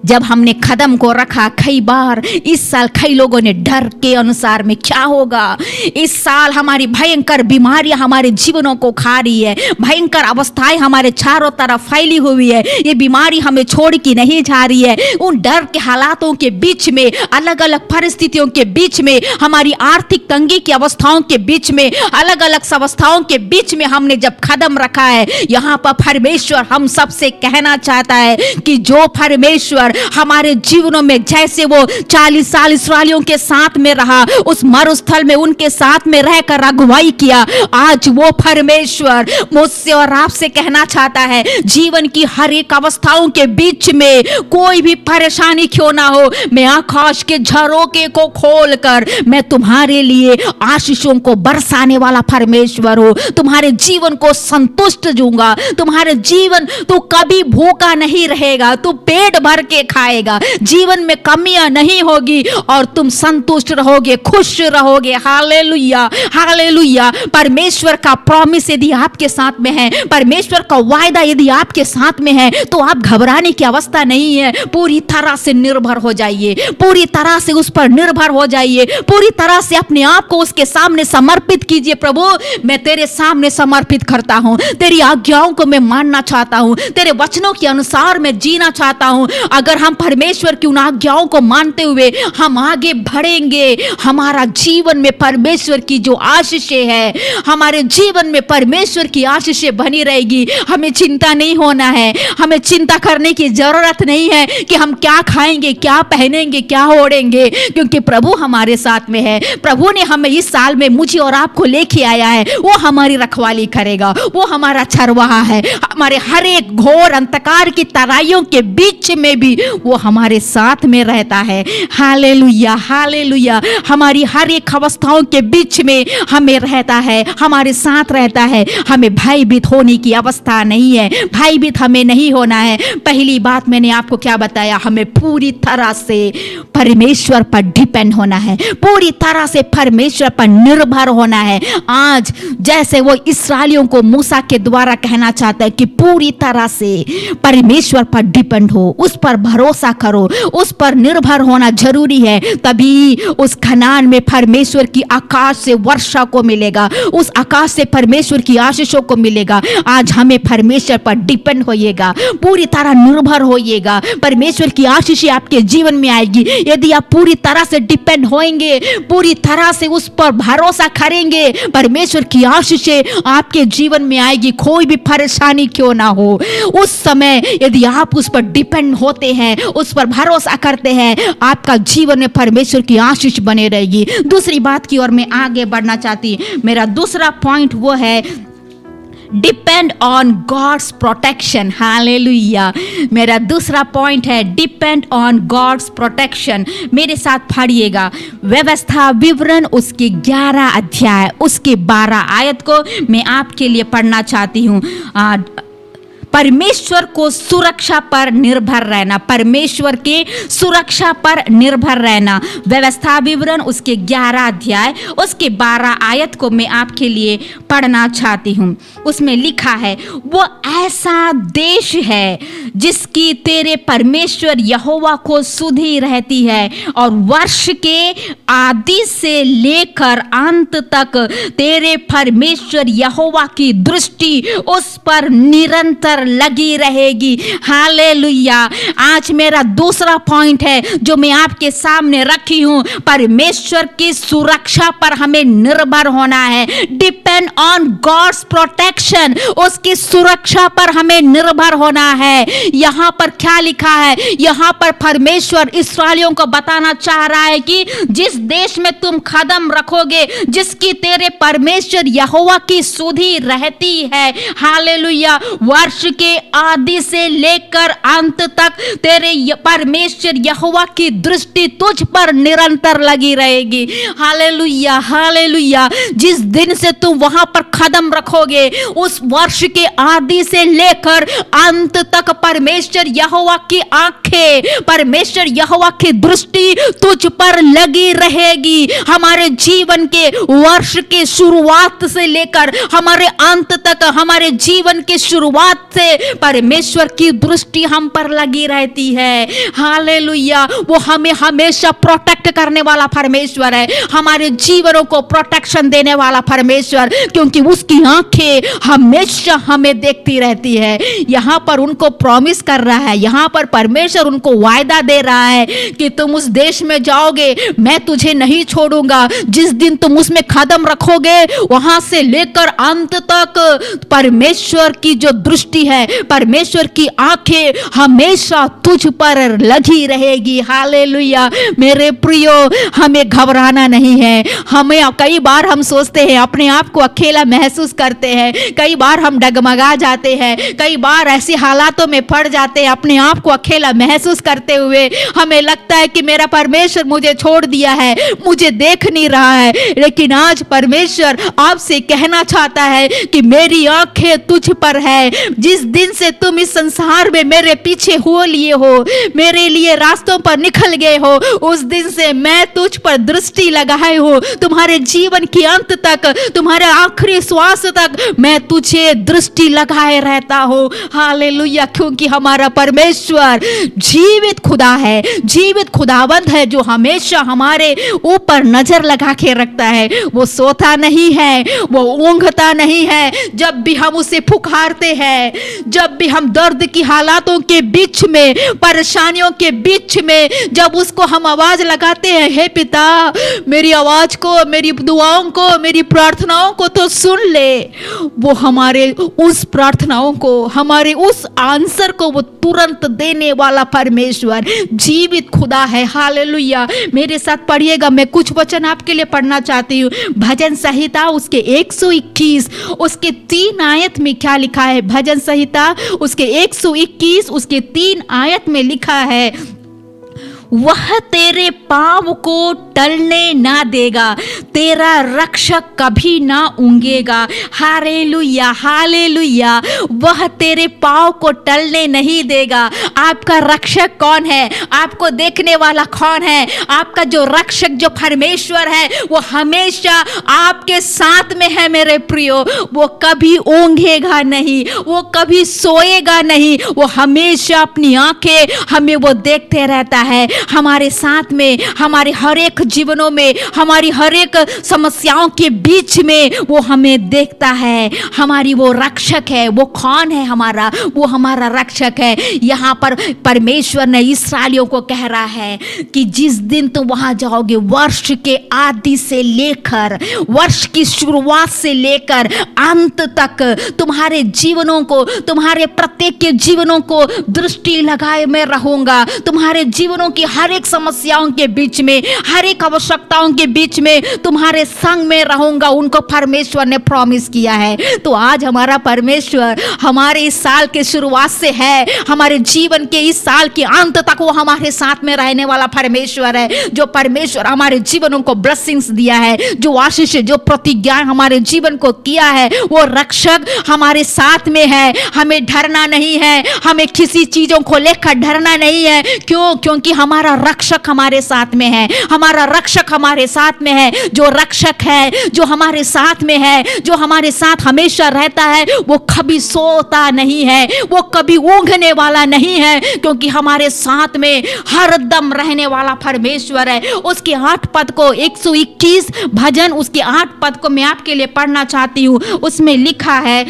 जब हमने कदम को रखा, कई बार इस साल कई लोगों ने डर के अनुसार में क्या होगा, इस साल हमारी भयंकर बीमारियां हमारे जीवनों को खा रही है, भयंकर अवस्थाएं हमारे चारों तरफ फैली हुई है, ये बीमारी हमें छोड़ के नहीं जा रही है। उन डर के हालातों के बीच में, अलग अलग परिस्थितियों के बीच में, हमारी आर्थिक तंगी की अवस्थाओं के बीच में, अलग अलग अवस्थाओं के बीच में हमने जब कदम रखा है, यहाँ पर परमेश्वर हम सबसे कहना चाहता है कि जो परमेश्वर हमारे जीवनों में जैसे वो 40 साल इस्राएलियों के साथ में रहा, उस मरुस्थल में उनके साथ में रहकर अगुवाई किया, आज वो परमेश्वर मुझसे और आपसे कहना चाहता है, जीवन की हर एक अवस्थाओं के बीच में कोई भी परेशानी क्यों ना हो, मैं आकाश के झरोखे को खोलकर मैं तुम्हारे लिए आशीषों को बरसाने वाला परमेश्वर हूं। तुम्हारे जीवन को संतुष्ट दूंगा, तुम्हारे जीवन, तू कभी भूखा नहीं रहेगा, तू पेट भर के खाएगा, जीवन में कमियां नहीं होगी और तुम संतुष्ट रहोगे, खुश रहोगे। Hallelujah, hallelujah. परमेश्वर का प्रॉमिस यदि आपके साथ में है, परमेश्वर का वायदा यदि आपके साथ में है, तो आप घबराने की अवस्था नहीं है। पूरी तरह से निर्भर हो जाइए, पूरी तरह से उस पर निर्भर हो जाइए, पूरी तरह से अपने आप को उसके सामने समर्पित कीजिए। प्रभु, मैं तेरे सामने समर्पित करता हूं, तेरी आज्ञाओं को मैं मानना चाहता हूं, तेरे वचनों के अनुसार मैं जीना चाहता हूं। अगर हम परमेश्वर की उन आज्ञाओं को मानते हुए हम आगे बढ़ेंगे, हमारा जीवन में परमेश्वर की जो आशीषें है, हमारे जीवन में परमेश्वर की आशीषें बनी रहेगी। हमें चिंता नहीं होना है, हमें चिंता करने की जरूरत नहीं है कि हम क्या खाएंगे, क्या पहनेंगे, क्या ओढ़ेंगे, क्योंकि प्रभु हमारे साथ में है। प्रभु ने हमें इस साल में मुझे और आपको लेके आया है, वो हमारी रखवाली करेगा, वो हमारा चरवाहा है। हमारे हर एक घोर अंधकार की तराइयों के बीच में भी वो हमारे साथ में रहता है। Hallelujah, hallelujah. हमारी हर एक अवस्थाओं के बीच में हमें रहता है, हमारे साथ रहता है। हमें भयभीत होने की अवस्था नहीं है, भयभीत हमें नहीं होना है। पहली बात मैंने आपको क्या बताया, हमें पूरी तरह से परमेश्वर पर डिपेंड होना है, पूरी तरह से परमेश्वर पर निर्भर होना है। आज जैसे वो इस्राएलियों को मूसा के द्वारा कहना चाहता है कि पूरी तरह से परमेश्वर पर डिपेंड हो, उस पर भरोसा करो, उस पर निर्भर होना जरूरी है, तभी उस कनान में परमेश्वर की आकाश से वर्षा को मिलेगा, उस आकाश से परमेश्वर की आशीषों को मिलेगा। आज हमें परमेश्वर पर डिपेंड होइएगा, पूरी तरह निर्भर होइएगा, परमेश्वर की आशीष आपके जीवन में आएगी। यदि आप पूरी तरह से डिपेंड होएंगे, पूरी तरह से उस पर भरोसा करेंगे, परमेश्वर की आशीषें आपके जीवन में आएगी। कोई भी परेशानी क्यों ना हो, उस समय यदि आप उस पर डिपेंड होते हैं, उस पर भरोसा करते हैं, आपका जीवन में परमेश्वर की आशीष बने रहेगी। दूसरी बात की ओर मैं आगे बढ़ना चाहती हूँ। मेरा दूसरा पॉइंट वो है depend on God's protection. Hallelujah. मेरा दूसरा पॉइंट है डिपेंड ऑन गॉड्स प्रोटेक्शन। मेरे साथ पढ़िएगा व्यवस्था विवरण उसके 11 अध्याय उसके 12 आयत को मैं आपके लिए पढ़ना चाहती हूँ। परमेश्वर को सुरक्षा पर निर्भर रहना, परमेश्वर के सुरक्षा पर निर्भर रहना। व्यवस्था विवरण उसके 11 अध्याय उसके 12 आयत को मैं आपके लिए पढ़ना चाहती हूँ। उसमें लिखा है, वो ऐसा देश है जिसकी तेरे परमेश्वर यहोवा को सुधि रहती है और वर्ष के आदि से लेकर अंत तक तेरे परमेश्वर यहोवा की दृष्टि उस पर निरंतर लगी रहेगी। हालेलुया। आज मेरा दूसरा पॉइंट है जो मैं आपके सामने रखी हूं, परमेश्वर की सुरक्षा पर हमें निर्भर होना है। डिपेंड ऑन गॉड्स प्रोटेक्शन, उसकी सुरक्षा पर हमें निर्भर होना है। यहां पर क्या लिखा है? यहां पर परमेश्वर इस्राएलियों को बताना चाह रहा है कि जिस देश में तुम कदम रखोगे, जिसकी तेरे परमेश्वर यहोवा की सुधि रहती है, हालेलुया, वर्ष के आदि से लेकर अंत तक तेरे परमेश्वर यहोवा की दृष्टि तुझ पर निरंतर लगी रहेगी। Hallelujah, hallelujah. जिस दिन से तुम वहां पर कदम रखोगे, उस वर्ष के आदि से लेकर अंत तक परमेश्वर यहोवा की आंखें, परमेश्वर यहोवा की दृष्टि तुझ पर लगी रहेगी। हमारे जीवन के वर्ष के शुरुआत से लेकर हमारे अंत तक, हमारे जीवन के शुरुआत से परमेश्वर की दृष्टि हम पर लगी रहती है। हालेलुया। वो हमें हमेशा प्रोटेक्ट करने वाला परमेश्वर है, हमारे जीवनों को प्रोटेक्शन देने वाला परमेश्वर, क्योंकि उसकी आंखें हमेशा हमें देखती रहती है। यहां पर उनको प्रॉमिस कर रहा है, यहां पर परमेश्वर उनको वायदा दे रहा है कि तुम उस देश में जाओगे, मैं तुझे नहीं छोड़ूंगा। जिस दिन तुम उसमें कदम रखोगे, वहां से लेकर अंत तक परमेश्वर की जो दृष्टि है, परमेश्वर की आंखें हमेशा तुझ पर लगी रहेगी। हालेलुया। मेरे प्रियो, हमें घबराना नहीं है। हमें कई बार हम सोचते हैं, अपने आप को अकेला महसूस करते हैं, कई बार हम डगमगा जाते हैं, कई बार ऐसे हालातों में पड़ जाते हैं, अपने आप को अकेला महसूस करते हुए हमें लगता है कि मेरा परमेश्वर मुझे छोड़ दिया है, मुझे देख नहीं रहा है। लेकिन आज परमेश्वर आपसे कहना चाहता है कि मेरी आंखें तुझ पर है। जिस दिन से तुम इस संसार में मेरे पीछे हो लिए हो, मेरे लिए रास्तों पर निकल गए हो, उस दिन से मैं तुझ पर दृष्टि लगाए हो। तुम्हारे जीवन के अंत तक, तुम्हारे आखिरी श्वास तक मैं तुझे दृष्टि लगाए रहता हूं। हालेलुया। क्योंकि हमारा परमेश्वर जीवित खुदा है, जीवित खुदावंद है, जो हमेशा हमारे ऊपर नजर लगा के रखता है। वो सोता नहीं है, वो ऊंघता नहीं है। जब भी हम उसे पुकारते हैं, जब भी हम दर्द की हालातों के बीच में, परेशानियों के बीच में जब उसको हम आवाज लगाते हैं, हे पिता मेरी आवाज को, मेरी दुआओं को, मेरी प्रार्थनाओं को तो सुन ले, वो हमारे उस प्रार्थनाओं को, हमारे उस आंसर को वो तुरंत देने वाला परमेश्वर जीवित खुदा है। हालेलुया। मेरे साथ पढ़िएगा, मैं कुछ वचन आपके लिए पढ़ना चाहती हूँ। भजन संहिता उसके 121 उसके 3 आयत में क्या लिखा है? भजन संहिता उसके 121 उसके 3 आयत में लिखा है, वह तेरे पांव को टलने ना देगा, तेरा रक्षक कभी ना ऊंघेगा। Hallelujah, hallelujah. वह तेरे पांव को टलने नहीं देगा। आपका रक्षक कौन है? आपको देखने वाला कौन है? आपका जो रक्षक, जो परमेश्वर है, वो हमेशा आपके साथ में है मेरे प्रियो। वो कभी ऊंघेगा नहीं, वो कभी सोएगा नहीं, वो हमेशा अपनी आंखें हमें वो देखते रहता है। हमारे साथ में, हमारे हर एक जीवनों में, हमारी हर एक समस्याओं के बीच में वो हमें देखता है। हमारी वो रक्षक है। वो कौन है? हमारा वो हमारा रक्षक है। यहाँ पर परमेश्वर ने इस्राएलियों को कह रहा है कि जिस दिन तुम वहां जाओगे, वर्ष के आदि से लेकर, वर्ष की शुरुआत से लेकर अंत तक तुम्हारे जीवनों को, तुम्हारे प्रत्येक के जीवनों को दृष्टि लगाए मैं रहूंगा। तुम्हारे जीवनों की हर एक समस्याओं के बीच में, हर एक आवश्यकताओं के बीच में तुम्हारे संग में रहूंगा। उनको परमेश्वर ने प्रॉमिस किया है। तो आज हमारा परमेश्वर हमारे इस साल के शुरुआत से है, हमारे जीवन के इस साल के अंत तक वो हमारे साथ में रहने वाला परमेश्वर है। जो परमेश्वर हमारे जीवनों को ब्लेसिंग्स दिया है, जो आशीष, जो प्रतिज्ञा हमारे जीवन को किया है, वो रक्षक हमारे साथ में है। हमें डरना नहीं है, हमें किसी चीजों को लेकर डरना नहीं है। क्यों? क्योंकि हमारा रक्षक हमारे साथ में है। हमारा रक्षक हमारे साथ में है। जो रक्षक है, जो हमारे साथ में है, जो हमारे साथ हमेशा रहता है, वो कभी सोता नहीं है, वो कभी ऊँघने वाला नहीं है, क्योंकि हमारे साथ में हर दम रहने वाला परमेश्वर है। उसके 8 पद को, 121 भजन उसके 8 पद को मैं आपके लिए पढ़ना चाहती हूँ। उसमें लिखा है,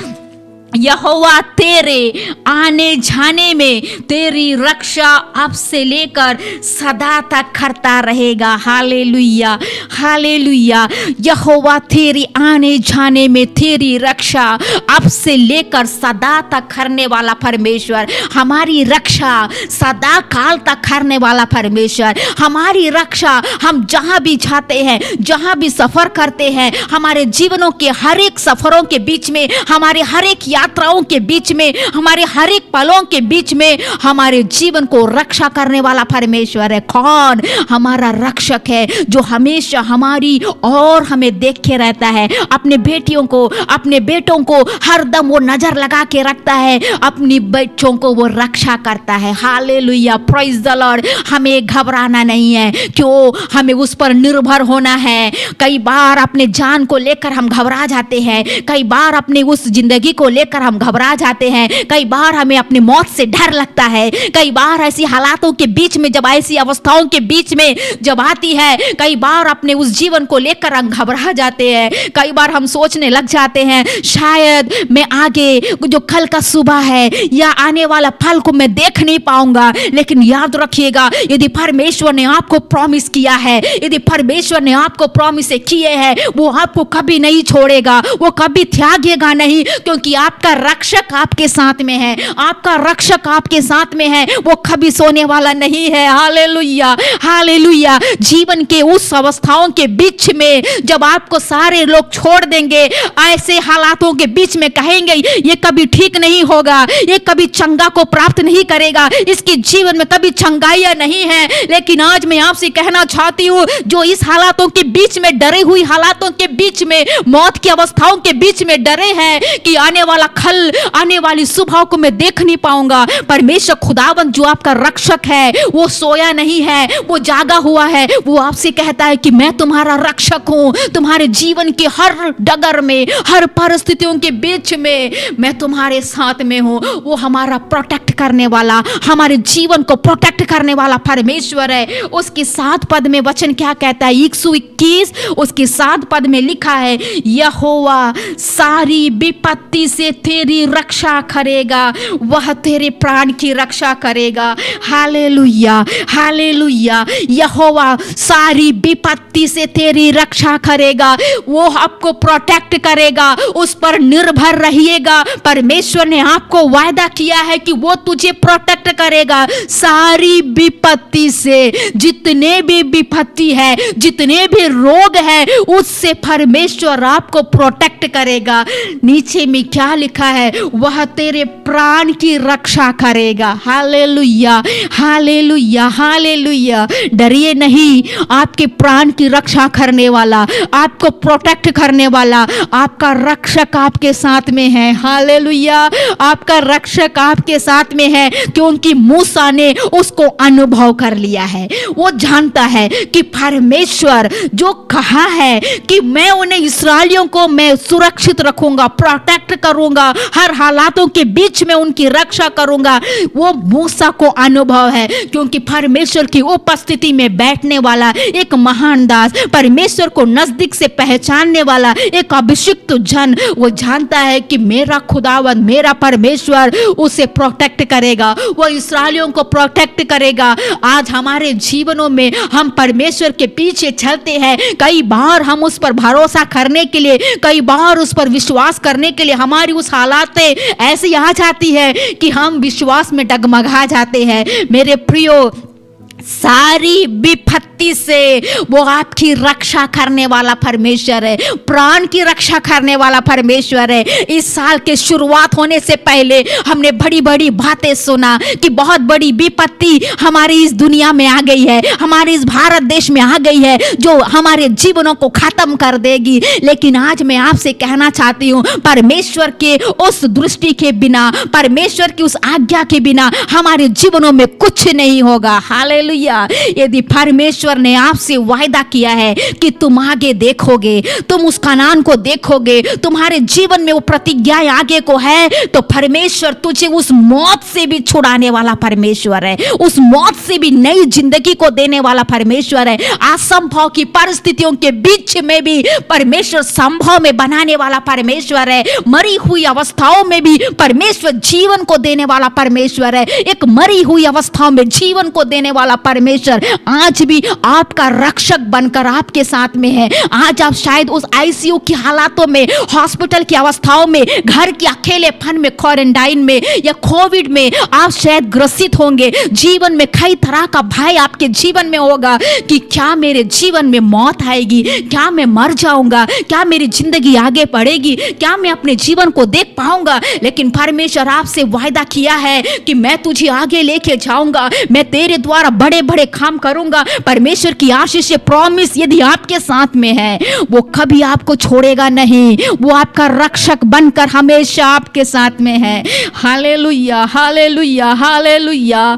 यहोवा तेरे आने जाने में तेरी रक्षा अब से लेकर सदा तक करता रहेगा। Hallelujah, hallelujah. यहोवा तेरी आने जाने में तेरी रक्षा अब से लेकर सदा तक करने वाला परमेश्वर, हमारी रक्षा सदा काल तक करने वाला परमेश्वर, हमारी रक्षा हम जहां भी जाते हैं, जहां भी सफर करते हैं, हमारे जीवनों के हर एक सफरों के बीच में, हमारे हर एक यात्राओं के बीच में, हमारे हर एक पलों के बीच में हमारे जीवन को रक्षा करने वाला परमेश्वर है। कौन? हमारा रक्षक है, जो हमेशा हमारी और हमें देख के रहता है। अपने बेटियों को, अपने बेटों को हर दम वो नजर लगा के रखता है, अपनी बच्चों को वो रक्षा करता है। Hallelujah, praise the Lord. हमें घबराना नहीं है। क्यों? हमें उस पर निर्भर होना है। कई बार अपने जान को लेकर हम घबरा जाते हैं, कई बार अपने उस जिंदगी को लेकर हम घबरा जाते हैं, कई बार हमें अपनी मौत से डर लगता है, कई बार ऐसी हालातों के बीच में, जब ऐसी अवस्थाओं के बीच में जब आती है, कई बार अपने उस जीवन को लेकर हम घबरा जाते हैं। कई बार हम सोचने लग जाते हैं शायद मैं आगे जो कल का सुबह है या आने वाला फल को मैं देख नहीं पाऊंगा। लेकिन याद रखिएगा, यदि परमेश्वर ने आपको प्रॉमिस किया है, यदि परमेश्वर ने आपको प्रॉमिस किए हैं, वो आपको कभी नहीं छोड़ेगा, वो कभी त्यागेगा नहीं, क्योंकि आपका रक्षक आपके साथ में है, आपका रक्षक आपके साथ में है, वो कभी सोने वाला नहीं है। Hallelujah, hallelujah. जीवन के उस अवस्थाओं के बीच में जब आपको सारे लोग छोड़ देंगे, ऐसे हालातों के बीच में कहेंगे ये कभी ठीक नहीं होगा, ये कभी चंगा को प्राप्त नहीं करेगा, इसके जीवन में कभी चंगाइयां नहीं है। लेकिन आज मैं आपसे कहना चाहती हूँ, जो इस हालातों के बीच में, डरे हुई हालातों के बीच में, मौत की अवस्थाओं के बीच में डरे हैं कि आने वाला कल, आने वाली सुबह को मैं देख नहीं पाऊंगा, परमेश्वर खुदावंद जो आपका रक्षक है वो सोया नहीं है, वो जागा हुआ है। वो आपसे कहता है कि मैं तुम्हारा रक्षक हूं, तुम्हारे जीवन के हर डगर में, हर परिस्थितियों के बीच में मैं तुम्हारे साथ में हूं। वो हमारा प्रोटेक्ट करने वाला, हमारे जीवन को प्रोटेक्ट करने वाला परमेश्वर है। उसके 7 पद में वचन क्या कहता है? 121 उसके 7 पद में लिखा है, यहोवा सारी विपत्ति से तेरी रक्षा करेगा, वह तेरे प्राण की रक्षा करेगा। Hallelujah, hallelujah. यहोवा सारी विपत्ति से तेरी रक्षा करेगा, वो आपको प्रोटेक्ट करेगा, उस पर निर्भर रहिएगा। परमेश्वर ने आपको वायदा किया है कि वो तुझे प्रोटेक्ट करेगा सारी विपत्ति से। जितने भी विपत्ति है, जितने भी रोग है, उससे परमेश्वर आपको प्रोटेक्ट करेगा। नीचे में क्या लिखा है? वह तेरे प्राण की रक्षा करेगा। Hallelujah, hallelujah, hallelujah. डरिए नहीं, आपके प्राण की रक्षा करने वाला, आपको प्रोटेक्ट करने वाला, आपका रक्षक आपके साथ में है। हालेलुया, आपका रक्षक आपके साथ में है, क्योंकि मूसा ने उसको अनुभव कर लिया है। वो जानता है कि परमेश्वर जो कहा है कि मैं उन्हें इस्राएलियों को मैं सुरक्षित रखूंगा, प्रोटेक्ट करूंगा, करूंगा, हर हालातों के बीच में उनकी रक्षा करूंगा। वो मूसा को अनुभव है, क्योंकि परमेश्वर की उपस्थिति में बैठने वाला एक महान दास, परमेश्वर को नजदीक से पहचानने वाला एक अभिषिक्त जन, वो जानता है कि मेरा खुदावंद, मेरा परमेश्वर उसे प्रोटेक्ट करेगा, वो इस्राएलियों को प्रोटेक्ट करेगा। आज हमारे जीवनों में हम परमेश्वर के पीछे चलते हैं, कई बार हम उस पर भरोसा करने के लिए, कई बार उस पर विश्वास करने के लिए हमारी उस हालातें ऐसी आ जाती है कि हम विश्वास में डगमगा जाते हैं। मेरे प्रियो, सारी विपत्ति से वो आपकी रक्षा करने वाला परमेश्वर है, प्राण की रक्षा करने वाला परमेश्वर है। इस साल के शुरुआत होने से पहले हमने बड़ी बड़ी बातें सुना कि बहुत बड़ी विपत्ति हमारी इस दुनिया में आ गई है, हमारे इस भारत देश में आ गई है, जो हमारे जीवनों को खत्म कर देगी। लेकिन आज मैं आपसे कहना चाहती हूँ, परमेश्वर के उस दृष्टि के बिना, परमेश्वर की उस आज्ञा के बिना हमारे जीवनों में कुछ नहीं होगा। हालेलुया। यदि परमेश्वर ने आपसे वायदा किया है कि तुम आगे देखोगे, तुम उस कनान को देखोगे, तुम्हारे जीवन में वो प्रतिज्ञाएं आगे को है, तो परमेश्वर तुझे उस मौत से भी छुड़ाने वाला परमेश्वर है, उस मौत से भी नई जिंदगी को देने वाला परमेश्वर है। असंभव की परिस्थितियों के बीच में भी परमेश्वर संभव में बनाने वाला परमेश्वर है। मरी हुई अवस्थाओं में भी परमेश्वर जीवन को देने वाला परमेश्वर है। एक मरी हुई अवस्थाओं में जीवन को देने वाला परमेश्वर आज भी आपका रक्षक बनकर आपके साथ में है। आज आप शायद उस आईसीयू की हालातों में, हॉस्पिटल की अवस्थाओं में, घर के अकेलेपन में, क्वारंटाइन में या कोविड में आप शायद ग्रसित होंगे। जीवन में कई तरह का भय आपके जीवन में होगा कि क्या मेरे जीवन में मौत आएगी, क्या मैं मर जाऊंगा, क्या मेरी जिंदगी आगे बढ़ेगी, क्या मैं अपने जीवन को देख पाऊंगा। लेकिन परमेश्वर आपसे वायदा किया है कि मैं तुझे आगे लेके जाऊंगा, मैं तेरे द्वारा बड़े बड़े काम करूंगा। परमेश्वर की आशीष, प्रॉमिस यदि आपके साथ में है, वो कभी आपको छोड़ेगा नहीं, वो आपका रक्षक बनकर हमेशा आपके साथ में है। Hallelujah, hallelujah, hallelujah.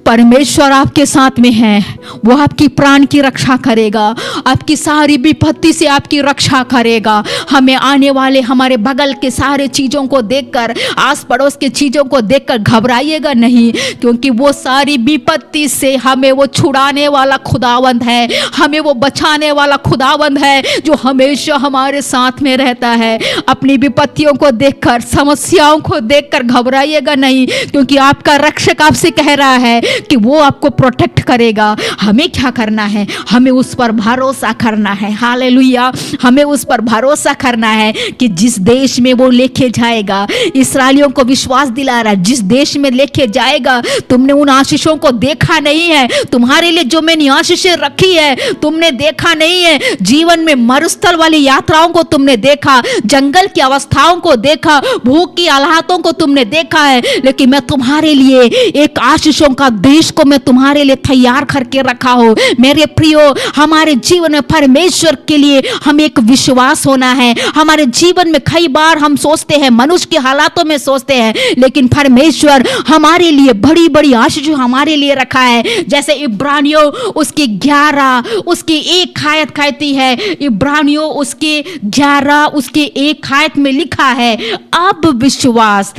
परमेश्वर आपके साथ में है, वो आपकी प्राण की रक्षा करेगा, आपकी सारी विपत्ति से आपकी रक्षा करेगा। हमें आने वाले हमारे बगल के सारे चीज़ों को देखकर, आस पड़ोस के चीज़ों को देखकर घबराइएगा नहीं, क्योंकि वो सारी विपत्ति से हमें वो छुड़ाने वाला खुदावंद है, हमें वो बचाने वाला खुदावंद है, जो हमेशा हमारे साथ में रहता है। अपनी विपत्तियों को देखकर, समस्याओं को देखकर घबराइएगा नहीं, क्योंकि आपका रक्षक आपसे कह रहा है कि वो आपको प्रोटेक्ट करेगा। हमें क्या करना है? हमें उस पर भरोसा करना है। हालेलुया। हमें उस पर भरोसा करना है कि जिस देश में वो लेके जाएगा, इस्राएलियों को विश्वास दिला रहा है, जिस देश में लेके जाएगा, तुमने उन आशीषों को देखा नहीं है, तुम्हारे लिए जो मैंने आशीषें रखी है तुमने देखा नहीं है। जीवन में मरुस्थल वाली यात्राओं को तुमने देखा, जंगल की अवस्थाओं को देखा, भूख की हालातों को तुमने देखा है, लेकिन मैं तुम्हारे लिए एक आशीषों का देश को मैं तुम्हारे लिए तैयार करके रखा हूं। मेरे प्रियो, हमारे जीवन में परमेश्वर के लिए हमें एक विश्वास होना है। हमारे जीवन में कई बार हम सोचते हैं, मनुष्य के हालातों में सोचते हैं, लेकिन परमेश्वर हमारे लिए बड़ी बड़ी आशीष हमारे लिए रखा है। जैसे इब्रानियों उसकी 11 उसकी 1 आयत कहती है, इब्रानियों उसके 11 उसके 1 आयत में लिखा है, अब विश्वास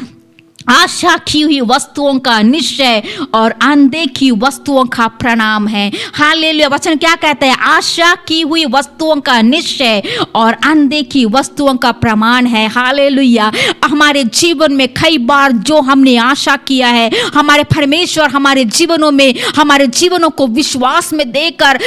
आशा की हुई वस्तुओं का निश्चय और अनदेखी वस्तुओं का प्रणाम है। हालेलुया। वचन क्या कहता है? आशा की हुई वस्तुओं का निश्चय और अनदेखी वस्तुओं का प्रमाण है। हालेलुया। हमारे जीवन में कई बार जो हमने आशा किया है, हमारे परमेश्वर हमारे जीवनों में, हमारे जीवनों को विश्वास में देकर,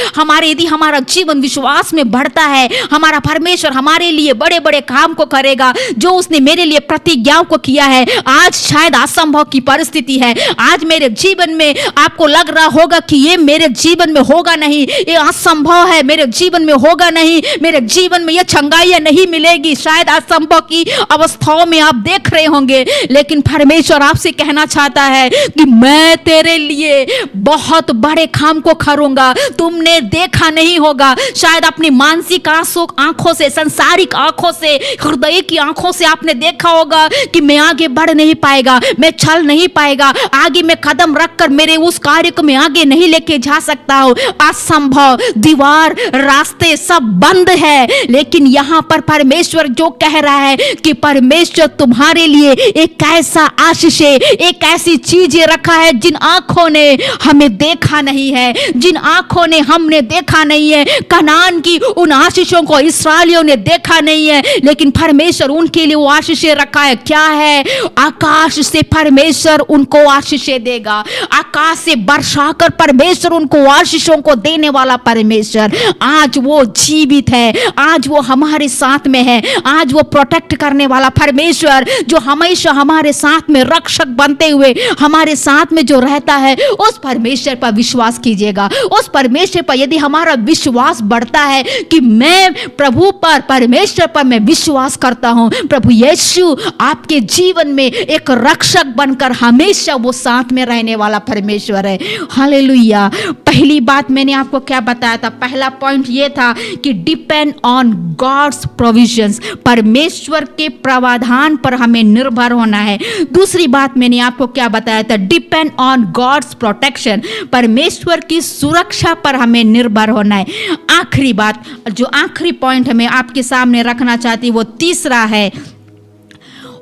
यदि हमारा जीवन विश्वास में बढ़ता है, हमारा परमेश्वर हमारे लिए बड़े बड़े काम को करेगा। जो उसने मेरे लिए प्रतिज्ञाओं को किया है, आज शायद असंभव की परिस्थिति है, आज मेरे जीवन में आपको लग रहा होगा कि ये मेरे जीवन में होगा नहीं, ये असंभव है, मेरे जीवन में होगा नहीं, मेरे जीवन में ये चंगाइयां नहीं मिलेगी, शायद असंभव की अवस्थाओं में आप देख रहे होंगे। लेकिन परमेश्वर आपसे कहना चाहता है कि मैं तेरे लिए बहुत बड़े काम को करूंगा, तुमने देखा नहीं होगा। शायद अपनी मानसिक आंखों से, संसारिक आंखों से, हृदय की आंखों से आपने देखा होगा कि मैं आगे बढ़ नहीं पाएगा, पाएगा, मैं चल नहीं पाएगा, आगे मैं कदम रखकर मेरे उस कार्य को मैं आगे नहीं लेके जा सकता हूँ, असंभव, दीवार, रास्ते सब बंद है। लेकिन यहाँ पर परमेश्वर जो कह रहा है कि परमेश्वर तुम्हारे लिए एक ऐसा आशीष है, एक ऐसी चीज रखा है जिन आंखों ने हमें देखा नहीं है, जिन आंखों ने हमने देखा नहीं है। कनान की उन आशीषों को इस्राएलियों ने देखा नहीं है, लेकिन परमेश्वर उनके लिए वो आशीष रखा है। क्या है? आकाश से परमेश्वर उनको आशीष देगा, आकाश से वर्षा कर परमेश्वर उनको आशीषों को देने वाला परमेश्वर आज वो जीवित है, आज वो हमारे साथ में है, आज वो प्रोटेक्ट करने वाला परमेश्वर जो हमेशा हमारे साथ में रक्षक बनते हुए हमारे साथ में जो रहता है, उस परमेश्वर पर विश्वास कीजिएगा। उस परमेश्वर पर यदि हमारा विश्वास बढ़ता है कि मैं प्रभु पर, परमेश्वर पर मैं विश्वास करता हूं, प्रभु यीशु आपके जीवन में एक रक्षक बनकर हमेशा वो साथ में रहने वाला परमेश्वर है। हालेलुया। पहली बात मैंने आपको क्या बताया था? पहला पॉइंट ये था कि डिपेंड ऑन गॉड्स प्रोविजंस, परमेश्वर के प्रावधान पर हमें निर्भर होना है। दूसरी बात मैंने आपको क्या बताया था? डिपेंड ऑन गॉड्स प्रोटेक्शन, परमेश्वर की सुरक्षा पर हमें निर्भर होना है। आखिरी बात, जो आखिरी पॉइंट मैं आपके सामने रखना चाहती हूँ, वो तीसरा है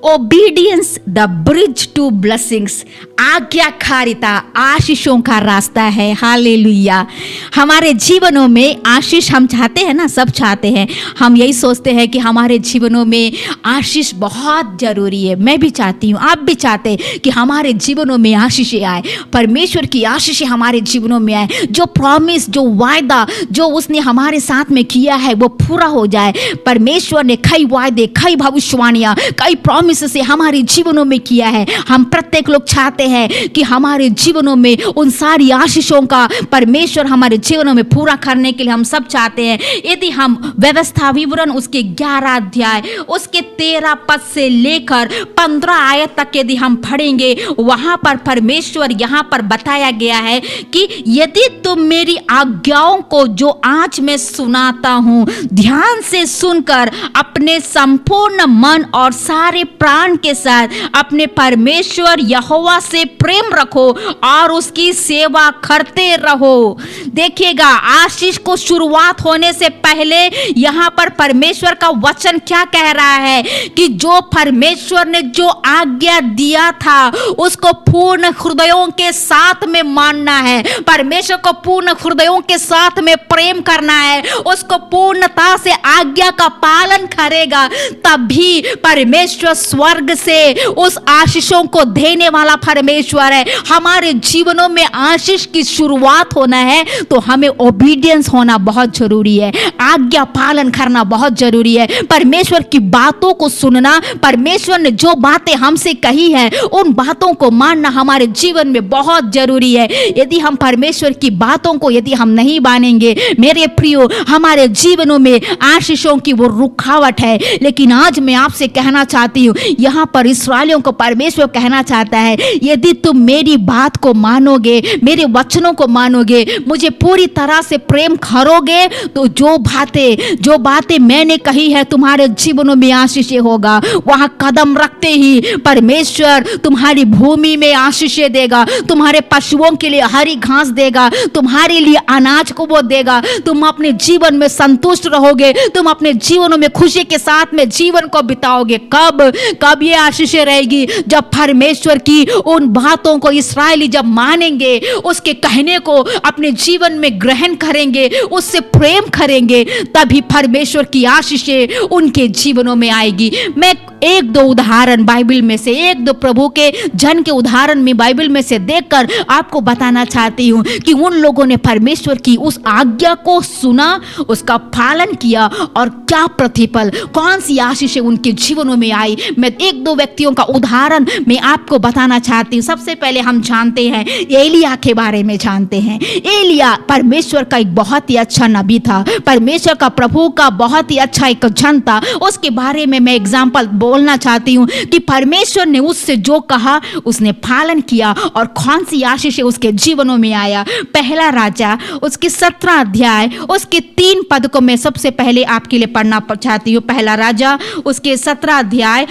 obedience the bridge to blessings, आज्ञाकारिता आशीषों का रास्ता है। हालेलुया। हमारे जीवनों में आशीष हम चाहते हैं ना, सब चाहते हैं। हम यही सोचते हैं कि हमारे जीवनों में आशीष बहुत जरूरी है। मैं भी चाहती हूँ, आप भी चाहते हैं कि हमारे जीवनों में आशीष आए, परमेश्वर की आशीष हमारे जीवनों में आए, जो प्रॉमिस, जो वायदा जो उसने हमारे साथ में किया है वो पूरा हो जाए। परमेश्वर ने कई वायदे, कई भविष्यवाणियां, कई प्रॉमिस से हमारे जीवनों में किया है। हम प्रत्येक लोग चाहते हैं कि हमारे जीवनों में उन सारी आशीषों का परमेश्वर हमारे जीवनों में पूरा करने के लिए हम सब चाहते हैं। यदि हम व्यवस्था विवरण उसके 11 अध्याय उसके 13 पद से लेकर 15 आयत तक यदि हम पढ़ेंगे, वहां पर परमेश्वर यहां पर बताया गया है कि यदि तुम मेरी आज्ञाओं को जो आज मैं सुनाता हूं ध्यान से सुनकर अपने संपूर्ण मन और सारे प्राण के साथ अपने परमेश्वर यहोवा से प्रेम रखो और उसकी सेवा करते रहो। देखिएगा, आशीष को शुरुआत होने से पहले यहां पर परमेश्वर का वचन क्या कह रहा है कि जो परमेश्वर ने जो आज्ञा दिया था उसको पूर्ण हृदयों के साथ में मानना है, परमेश्वर को पूर्ण हृदयों के साथ में प्रेम करना है, उसको पूर्णता से आज्ञा का पालन करेगा, तभी परमेश्वर स्वर्ग से उस आशीषों को देने वाला परमेश्वर है। हमारे जीवनों में आशीष की शुरुआत होना है तो हमें ओबीडियंस होना बहुत जरूरी है, आज्ञा पालन करना बहुत जरूरी है, परमेश्वर की बातों को सुनना, परमेश्वर ने जो बातें हमसे कही है उन बातों को मानना हमारे जीवन में बहुत जरूरी है। यदि हम परमेश्वर की बातों को यदि हम नहीं मानेंगे, मेरे प्रियो, हमारे जीवनों में आशीषों की वो रुकावट है। लेकिन आज मैं आपसे कहना चाहती हूँ, यहाँ पर इस्राएलियों को परमेश्वर कहना चाहता है, यदि तुम मेरी बात को मानोगे, मेरे वचनों को मानोगे, मुझे पूरी तरह से प्रेम करोगे, तो जो बातें मैंने कही है तुम्हारे जीवनों में आशीष होगा। वहां कदम रखते ही परमेश्वर तुम्हारी भूमि में आशीष देगा, तुम्हारे पशुओं के लिए हरी घास देगा, तुम्हारे लिए अनाज को वो देगा, तुम अपने जीवन में संतुष्ट रहोगे, तुम अपने जीवनों में खुशी के साथ में जीवन को बिताओगे। कब ये आशीष रहेगी? जब परमेश्वर की उन बातों को इस्राएली जब मानेंगे, उसके कहने को अपने जीवन में ग्रहण करेंगे, उससे प्रेम करेंगे, तभी परमेश्वर की आशीषें उनके जीवनों में आएगी। मैं एक दो उदाहरण बाइबल में से, एक दो प्रभु के जन के उदाहरण में बाइबल में से देखकर आपको बताना चाहती हूँ कि उन लोगों ने परमेश्वर की उस आज्ञा को सुना, उसका पालन किया और क्या प्रतिफल, कौन सी आशीषें उनके जीवनों में आई। मैं एक दो व्यक्तियों का उदाहरण मैं आपको बताना चाहती हूँ। सबसे पहले हम जानते हैं, एलिया के बारे में जानते हैं। एलिया परमेश्वर का एक बहुत ही अच्छा नबी था, परमेश्वर का, प्रभु का बहुत ही अच्छा एक जन था। उसके बारे में मैं एग्जाम्पल बोलना चाहती हूँ कि परमेश्वर ने उससे जो कहा उसने पालन किया और कौन सी आशीष उसके जीवनों में आया। पहला राजा उसके 17 अध्याय उसके 3 पद को मैं सबसे पहले आपके लिए पढ़ना चाहती हूँ। पहला राजा उसके 17 अध्याय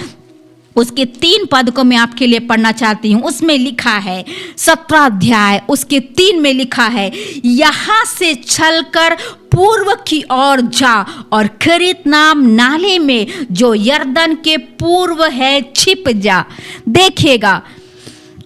उसके 3 पद को मैं आपके लिए पढ़ना चाहती हूँ। उसमें लिखा है 17 अध्याय उसके 3 में लिखा है, यहाँ से चलकर पूर्व की ओर जा और करीत नाम नाले में जो यरदन के पूर्व है छिप जा। देखिएगा,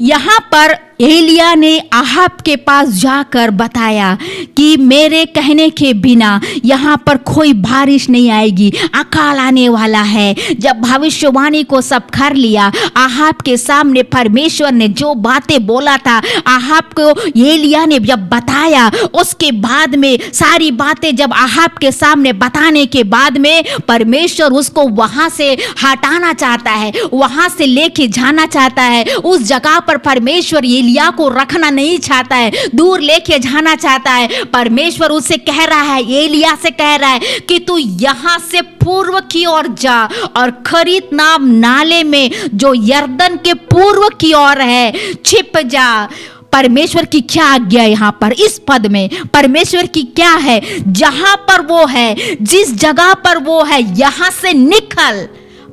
यहाँ पर एलिया ने आहाब के पास जाकर बताया कि मेरे कहने के बिना यहाँ पर कोई बारिश नहीं आएगी, अकाल आने वाला है। जब भविष्यवाणी को सब कर लिया, आहाब के सामने परमेश्वर ने जो बातें बोला था आहाब को एलिया ने जब बताया, उसके बाद में सारी बातें जब आहाब के सामने बताने के बाद में परमेश्वर उसको वहां से हटाना चाहता है, वहां से लेके जाना चाहता है। उस जगह पर परमेश्वर एलिया को रखना नहीं चाहता है, दूर लेके जाना चाहता है। परमेश्वर उससे कह रहा है, एलिया से कह रहा है कि तू यहां से पूर्व की ओर जा और करीत नाम नाले में जो यरदन के पूर्व की ओर है छिप जा। परमेश्वर की क्या आज्ञा है यहाँ पर इस पद में? परमेश्वर की क्या है? जहां पर वो है, जिस जगह पर वो है, यहां से निकल।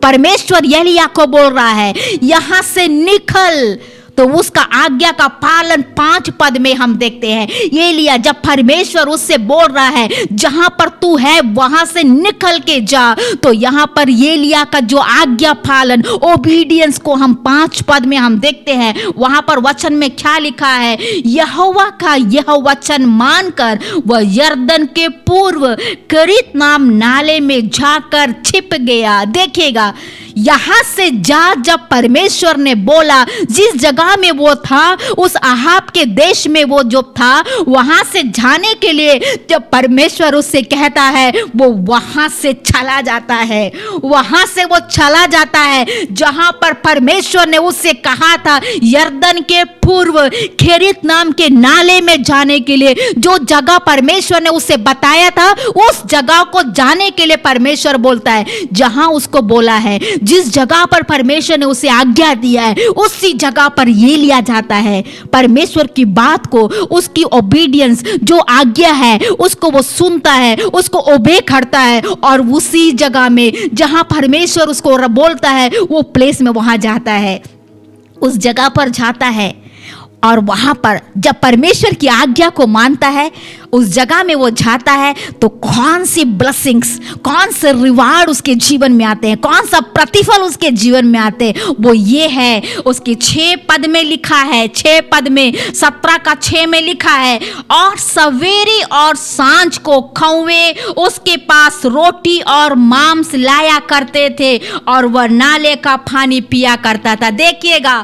परमेश्वर एलिया को बोल रहा है, यहां से निकल। तो उसका आज्ञा का पालन 5 पद में हम देखते हैं। एलिया जब परमेश्वर उससे बोल रहा है जहां पर तू है वहां से निकल के जा, तो यहाँ पर एलिया का जो आज्ञा पालन, ओबीडियंस को हम 5 पद में हम देखते हैं। वहां पर वचन में क्या लिखा है? यहोवा का यह वचन मानकर वह यरदन के पूर्व करीत नाम नाले में जाकर छिप गया। देखिएगा, यहां से जा, जब परमेश्वर ने बोला, जिस जगह में वो था, उस आहाब के देश में वो जो था, वहां से जाने के लिए जब परमेश्वर उससे कहता है, वो वहां से चला जाता है। वहां से वो चला जाता है जहां पर परमेश्वर ने उससे कहा था यरदन के पूर्व खेरित नाम के नाले में जाने के लिए। जो जगह परमेश्वर ने उसे बताया था, उस जगह को जाने के लिए परमेश्वर बोलता है। जहां उसको बोला है, जिस जगह पर परमेश्वर ने उसे आज्ञा दिया है, उसी जगह पर ये लिया जाता है। परमेश्वर की बात को, उसकी ओबीडियंस, जो आज्ञा है उसको वो सुनता है, उसको ओबे करता है, और उसी जगह में जहां परमेश्वर उसको बोलता है वो प्लेस में वहां जाता है, उस जगह पर जाता है। और वहां पर जब परमेश्वर की आज्ञा को मानता है, उस जगह में वो जाता है, तो कौन सी ब्लेसिंग्स, कौन से रिवार्ड उसके जीवन में आते हैं, कौन सा प्रतिफल उसके जीवन में आते हैं, वो ये है। उसके 6 पद में लिखा है, 6 पद में 17 का 6 में लिखा है, और सवेरे और सांझ को कौवे उसके पास रोटी और मांस लाया करते थे, और वह नाले का पानी पिया करता था। देखिएगा,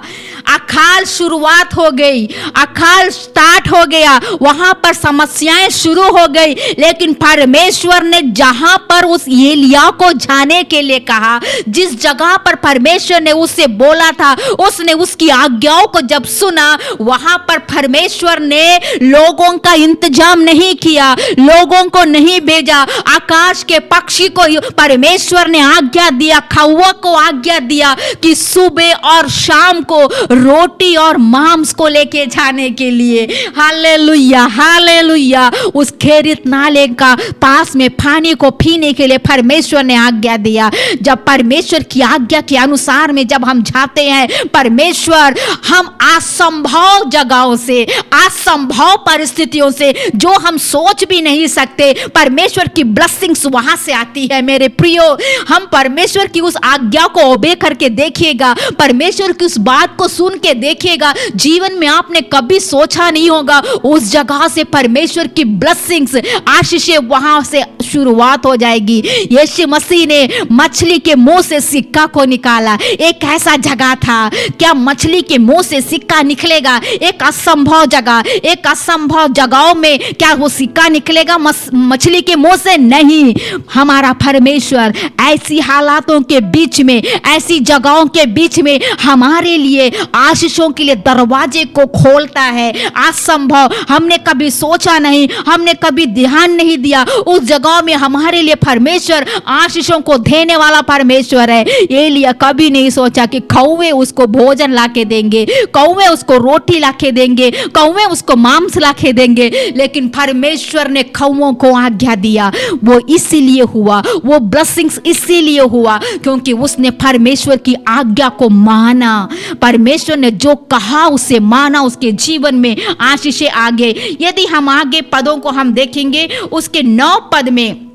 अकाल शुरुआत हो गई, अकाल स्टार्ट हो गया, वहां पर समस्याएं शुरू हो गई। लेकिन परमेश्वर ने जहां पर उस एलिया को जाने के लिए कहा, जिस जगह पर परमेश्वर ने उससे बोला था, उसने उसकी आज्ञाओं को जब सुना, वहां पर परमेश्वर ने लोगों का इंतजाम नहीं किया, लोगों को नहीं भेजा। आकाश के पक्षी को परमेश्वर ने आज्ञा दिया, कौवा को आज्ञा दिया कि सुबह और शाम को रोटी और मांस को लेके जाने के लिए। Hallelujah, hallelujah. उस खेरित नाले का पास में पानी को पीने के लिए परमेश्वर ने आज्ञा दिया। जब परमेश्वर की आज्ञा के अनुसार में जब हम जाते हैं, परमेश्वर हम असंभव जगहों से, असंभव परिस्थितियों से, जो हम सोच भी नहीं सकते, परमेश्वर की ब्लेसिंग्स वहां से आती है। मेरे प्रियो, हम परमेश्वर की उस आज्ञा को ओबे करके देखिएगा, परमेश्वर की उस बात को सुन के देखिएगा, जीवन में आपने कभी सोचा नहीं होगा, उस जगह से परमेश्वर की ब्लेसिंग्स, आशीषें वहां से शुरुआत हो जाएगी। यीशु मसीह ने मछली के मुंह से सिक्का को निकाला। एक ऐसा जगह था, क्या मछली के मुंह से सिक्का निकलेगा? एक असंभव जगह, एक असंभव जगहों में क्या वो सिक्का निकलेगा मछली के मुंह से? नहीं। हमारा परमेश्वर ऐसी हालातों के बीच में, ऐसी जगहों के बीच में हमारे लिए आशीषों के लिए दरवाजे को खोलता है। असंभव, हमने कभी सोचा नहीं, हमने कभी ध्यान नहीं दिया, उस जगह 9 में हमारे लिए परमेश्वर आशीषों को देने वाला परमेश्वर है। एलिया कभी नहीं सोचा कि कौवे उसको भोजन लाके देंगे, कौवे उसको रोटी लाके देंगे, कौवे उसको मांस लाके देंगे, लेकिन परमेश्वर ने कौवों को आज्ञा दिया। वो इसीलिए हुआ, वो ब्लेसिंग्स इसीलिए हुआ क्योंकि उसने परमेश्वर की आज्ञा को माना। परमेश्वर ने जो कहा उसे माना, उसके जीवन में आशीषें आ गए। यदि हम आगे पदों को हम देखेंगे, उसके 9 पद में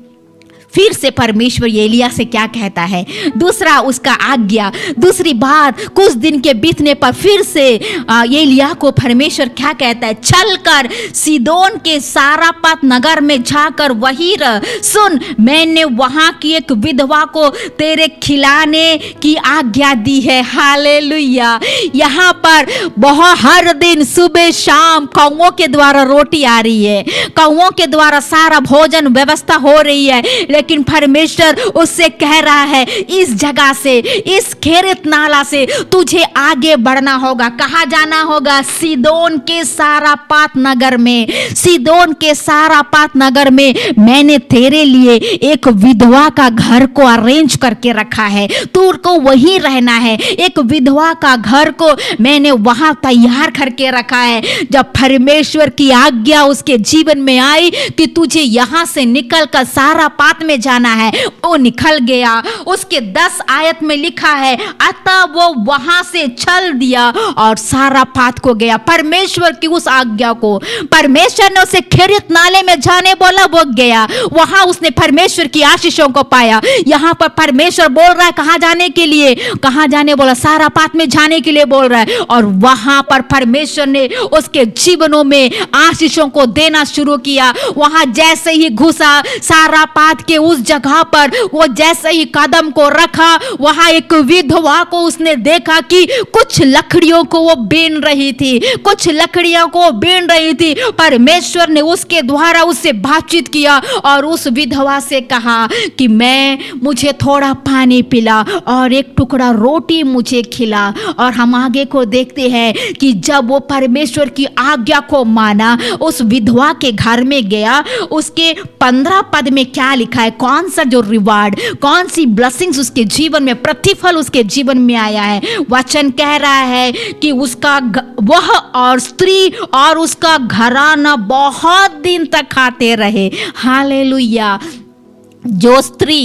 फिर से परमेश्वर एलिया से क्या कहता है, दूसरा उसका आज्ञा, दूसरी बात, कुछ दिन के बीतने पर फिर से एलिया को परमेश्वर क्या कहता है, चलकर सीदोन के सारापत नगर में जाकर वहीं रह। सुन, मैंने वहां की एक विधवा को तेरे खिलाने की आज्ञा दी है। हालेलुया। यहाँ पर बहुत हर दिन सुबह शाम कौवों के द्वारा रोटी आ रही है, कौवों के द्वारा सारा भोजन व्यवस्था हो रही है, लेकिन परमेश्वर उससे कह रहा है, इस जगह से, इस खेरित नाला से तुझे आगे बढ़ना होगा। कहाँ जाना होगा? सीदोन के सारापात नगर में। सीदोन के सारापात नगर में मैंने तेरे लिए एक विधवा का घर को अरेंज करके रखा है, तू को वहीं रहना है। एक विधवा का घर को मैंने वहां तैयार करके रखा है। जब परमेश्वर की आज्ञा उसके जीवन में आई कि तुझे यहां से निकलकर सारापात में जाना है, वो निकल गया। उसके 10 आयत में लिखा है, अतः वो वहां से चल दिया और सारापात को गया। परमेश्वर की उस आज्ञा को, परमेश्वर ने उसे खेरित नाले में जाने बोला, वो गया। वहां उसने परमेश्वर की आशीषों को पाया। यहां पर परमेश्वर बोल रहा है कहां जाने के लिए, कहां जाने बोला, सारापात में जाने के लिए बोल रहा है। और वहां पर परमेश्वर ने उसके जीवनों में आशीषों को देना शुरू किया। वहां जैसे ही घुसा सारापात के उस जगह पर, वो जैसे ही कदम को रखा, वहां एक विधवा को उसने देखा कि कुछ लकड़ियों को वो बीन रही थी, कुछ लकड़ियों को बीन रही थी। परमेश्वर ने उसके द्वारा उससे बातचीत किया और उस विधवा से कहा कि मुझे थोड़ा पानी पिला और एक टुकड़ा रोटी मुझे खिला। और हम आगे को देखते हैं कि जब वो परमेश्वर की आज्ञा को माना, उस विधवा के घर में गया, उसके 15 पद में क्या लिखा है, कौन सा जो रिवार्ड, कौन सी ब्लेसिंग्स उसके जीवन में, प्रतिफल उसके जीवन में आया है। वचन कह रहा है कि उसका वह और स्त्री और उसका घराना बहुत दिन तक खाते रहे। हालेलुया। जो स्त्री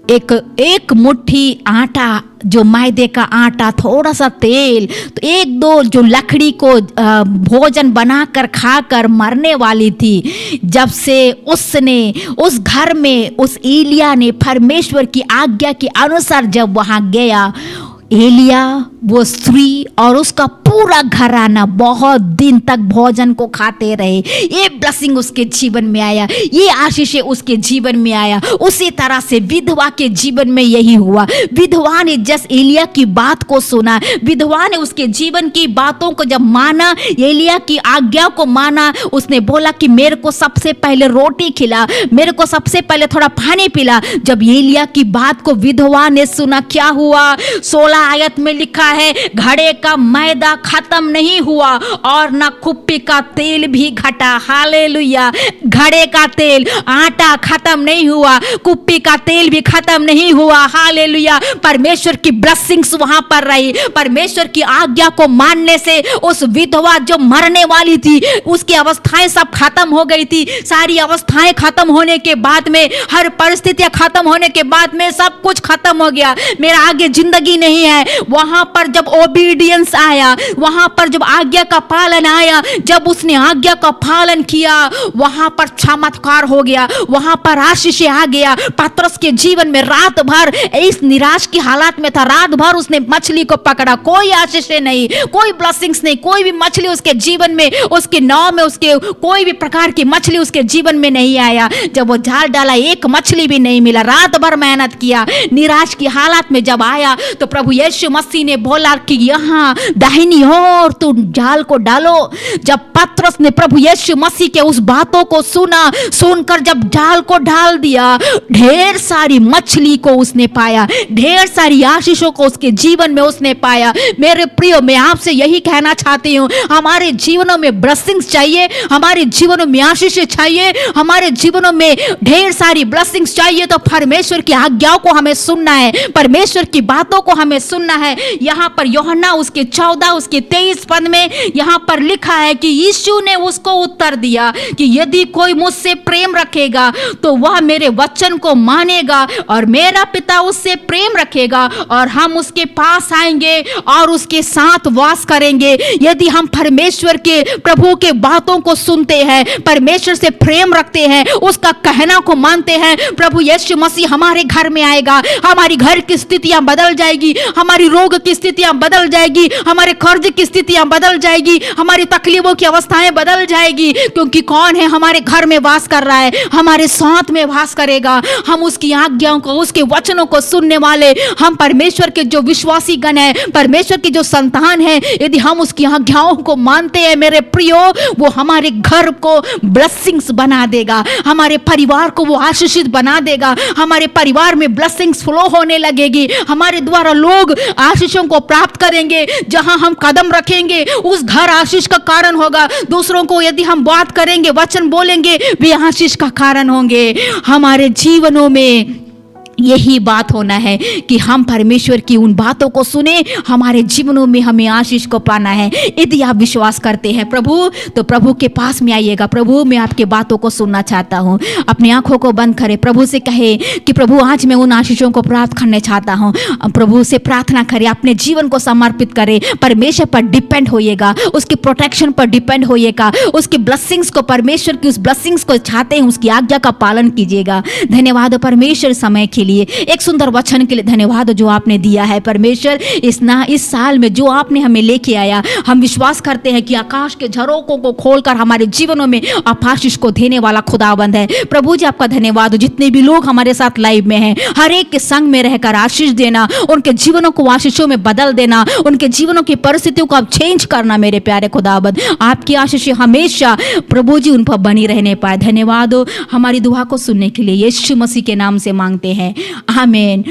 एक मुट्ठी आटा, जो मैदे का आटा, थोड़ा सा तेल, तो 1-2 जो लकड़ी को भोजन बनाकर खाकर मरने वाली थी, जब से उसने उस घर में, उस एलिया ने परमेश्वर की आज्ञा के अनुसार जब वहां गया, एलिया, वो स्त्री और उसका पूरा घराना बहुत दिन तक भोजन को खाते रहे। ये ब्लेसिंग उसके जीवन में आया, ये आशीष उसके जीवन में आया। उसी तरह से विधवा के जीवन में यही हुआ। विधवा ने जस एलिया की बात को सुना, विधवा ने उसके जीवन की बातों को जब माना, एलिया की आज्ञा को माना, उसने बोला कि मेरे को सबसे पहले रोटी खिला, मेरे को सबसे पहले थोड़ा पानी पिला। जब एलिया की बात को विधवा ने सुना, क्या हुआ? 16 आयत में लिखा है, घड़े का मैदा खत्म नहीं हुआ और ना कुप्पी का तेल भी घटा। हालेलुया। घड़े का तेल, आटा खत्म नहीं हुआ, कुप्पी का तेल भी खत्म नहीं हुआ। हालेलुया। परमेश्वर की ब्लेसिंग्स वहां पर रही। परमेश्वर की आज्ञा को मानने से उस विधवा जो मरने वाली थी, उसकी अवस्थाएं सब खत्म हो गई थी। सारी अवस्थाएं खत्म होने के बाद में, हर परिस्थितियां खत्म होने के बाद में सब कुछ खत्म हो गया, मेरा आगे जिंदगी नहीं है। वहां पर जब ओबीडियंस आया, वहां पर जब आज्ञा का पालन आया, जब उसने आज्ञा का पालन किया, वहां पर चमत्कार हो गया, वहां पर आशीष आ गया। पतरस के जीवन में रात भर इस निराश की हालत में था, रात भर उसने मछली को पकड़ा, कोई आशीष नहीं, कोई ब्लेसिंग्स नहीं, कोई भी मछली उसके जीवन में, उसके नाव में, उसके कोई भी प्रकार की मछली उसके जीवन में नहीं आया। जब वो जाल डाला, एक मछली भी नहीं मिला, रात भर मेहनत किया, निराश की हालत में जब आया तो प्रभु यीशु मसीह ने बोला कि यहाँ दाहिनी ओर तुम जाल को डालो। जब पतरस ने प्रभु यीशु मसीह के उस बातों को सुनकर जब जाल को डाल दिया, ढेर सारी मछली को उसने पाया, ढेर सारी आशीषों को उसके जीवन में उसने पाया। मेरे प्रियो, मैं आपसे यही कहना चाहती हूँ, हमारे जीवनों में ब्लेसिंग्स चाहिए, हमारे जीवनों में आशीषें चाहिए, हमारे जीवनों में ढेर सारी ब्लेसिंग्स चाहिए तो परमेश्वर की आज्ञाओं को हमें सुनना है, परमेश्वर की बातों को हमें सुनना है। यहाँ पर यूहन्ना उसके 14 उसके 23 पद में यहाँ पर लिखा है कि यीशु ने उसको उत्तर दिया कि यदि कोई मुझसे प्रेम रखेगा तो वह मेरे वचन को मानेगा और मेरा पिता उससे प्रेम रखेगा और हम उसके पास आएंगे और उसके साथ वास करेंगे। यदि हम परमेश्वर के प्रभु के बातों को सुनते हैं, परमेश्वर से प्रेम रखते हैं, उसका कहना को मानते हैं, प्रभु यीशु मसीह हमारे घर में आएगा, हमारी घर की स्थितियां बदल जाएगी, हमारी रोग की स्थितियां बदल जाएगी, हमारे कर्ज की स्थितियां बदल जाएगी, हमारी तकलीफों की अवस्थाएं बदल जाएगी। क्योंकि कौन है हमारे घर में वास कर रहा है, हमारे साथ में वास करेगा। हम उसकी आज्ञाओं को, उसके वचनों को सुनने वाले, हम परमेश्वर के जो विश्वासी गण है, परमेश्वर की जो संतान है, यदि हम उसकी आज्ञाओं को मानते हैं मेरे प्रियो, वो हमारे घर को ब्लेसिंग्स बना देगा, हमारे परिवार को वो आशीषित बना देगा, हमारे परिवार में ब्लेसिंग्स फ्लो होने लगेगी, हमारे द्वारा लोग आशीषों को प्राप्त करेंगे। जहां हम कदम रखेंगे उस घर आशीष का कारण होगा। दूसरों को यदि हम बात करेंगे, वचन बोलेंगे, वे आशीष का कारण होंगे। हमारे जीवनों में यही बात होना है कि हम परमेश्वर की उन बातों को सुने, हमारे जीवनों में हमें आशीष को पाना है। यदि आप विश्वास करते हैं प्रभु, तो प्रभु के पास में आइएगा। प्रभु, मैं आपके बातों को सुनना चाहता हूँ। अपनी आंखों को बंद करें, प्रभु से कहे कि प्रभु आज मैं उन आशीषों को प्राप्त करने चाहता हूँ। प्रभु से प्रार्थना करें, अपने जीवन को समर्पित करें, परमेश्वर पर डिपेंड होइएगा, उसके प्रोटेक्शन पर डिपेंड होइएगा, उसके ब्लेसिंग्स को, परमेश्वर की उस ब्लेसिंग्स को चाहते हैं, उसकी आज्ञा का पालन कीजिएगा। धन्यवाद परमेश्वर समय के लिए, एक सुंदर वचन के लिए धन्यवाद जो आपने दिया है परमेश्वर। इस साल में जो आपने हमें लेके आया, हम विश्वास करते हैं कि आकाश के झरोकों को खोलकर हमारे जीवनों में आप आशीष को देने वाला खुदाबंद है। प्रभु जी आपका धन्यवाद। जितने भी लोग हमारे साथ लाइव में हैं, हर एक के संग में रहकर आशीष देना, उनके जीवनों को आशीषों में बदल देना, उनके जीवनों की परिस्थितियों को आप चेंज करना मेरे प्यारे खुदाबंद। आपकी आशीष हमेशा प्रभु जी उन पर बनी रहने पाए। धन्यवाद। हमारी दुआ को सुनने के लिए यीशु मसीह के नाम से मांगते हैं, आमीन।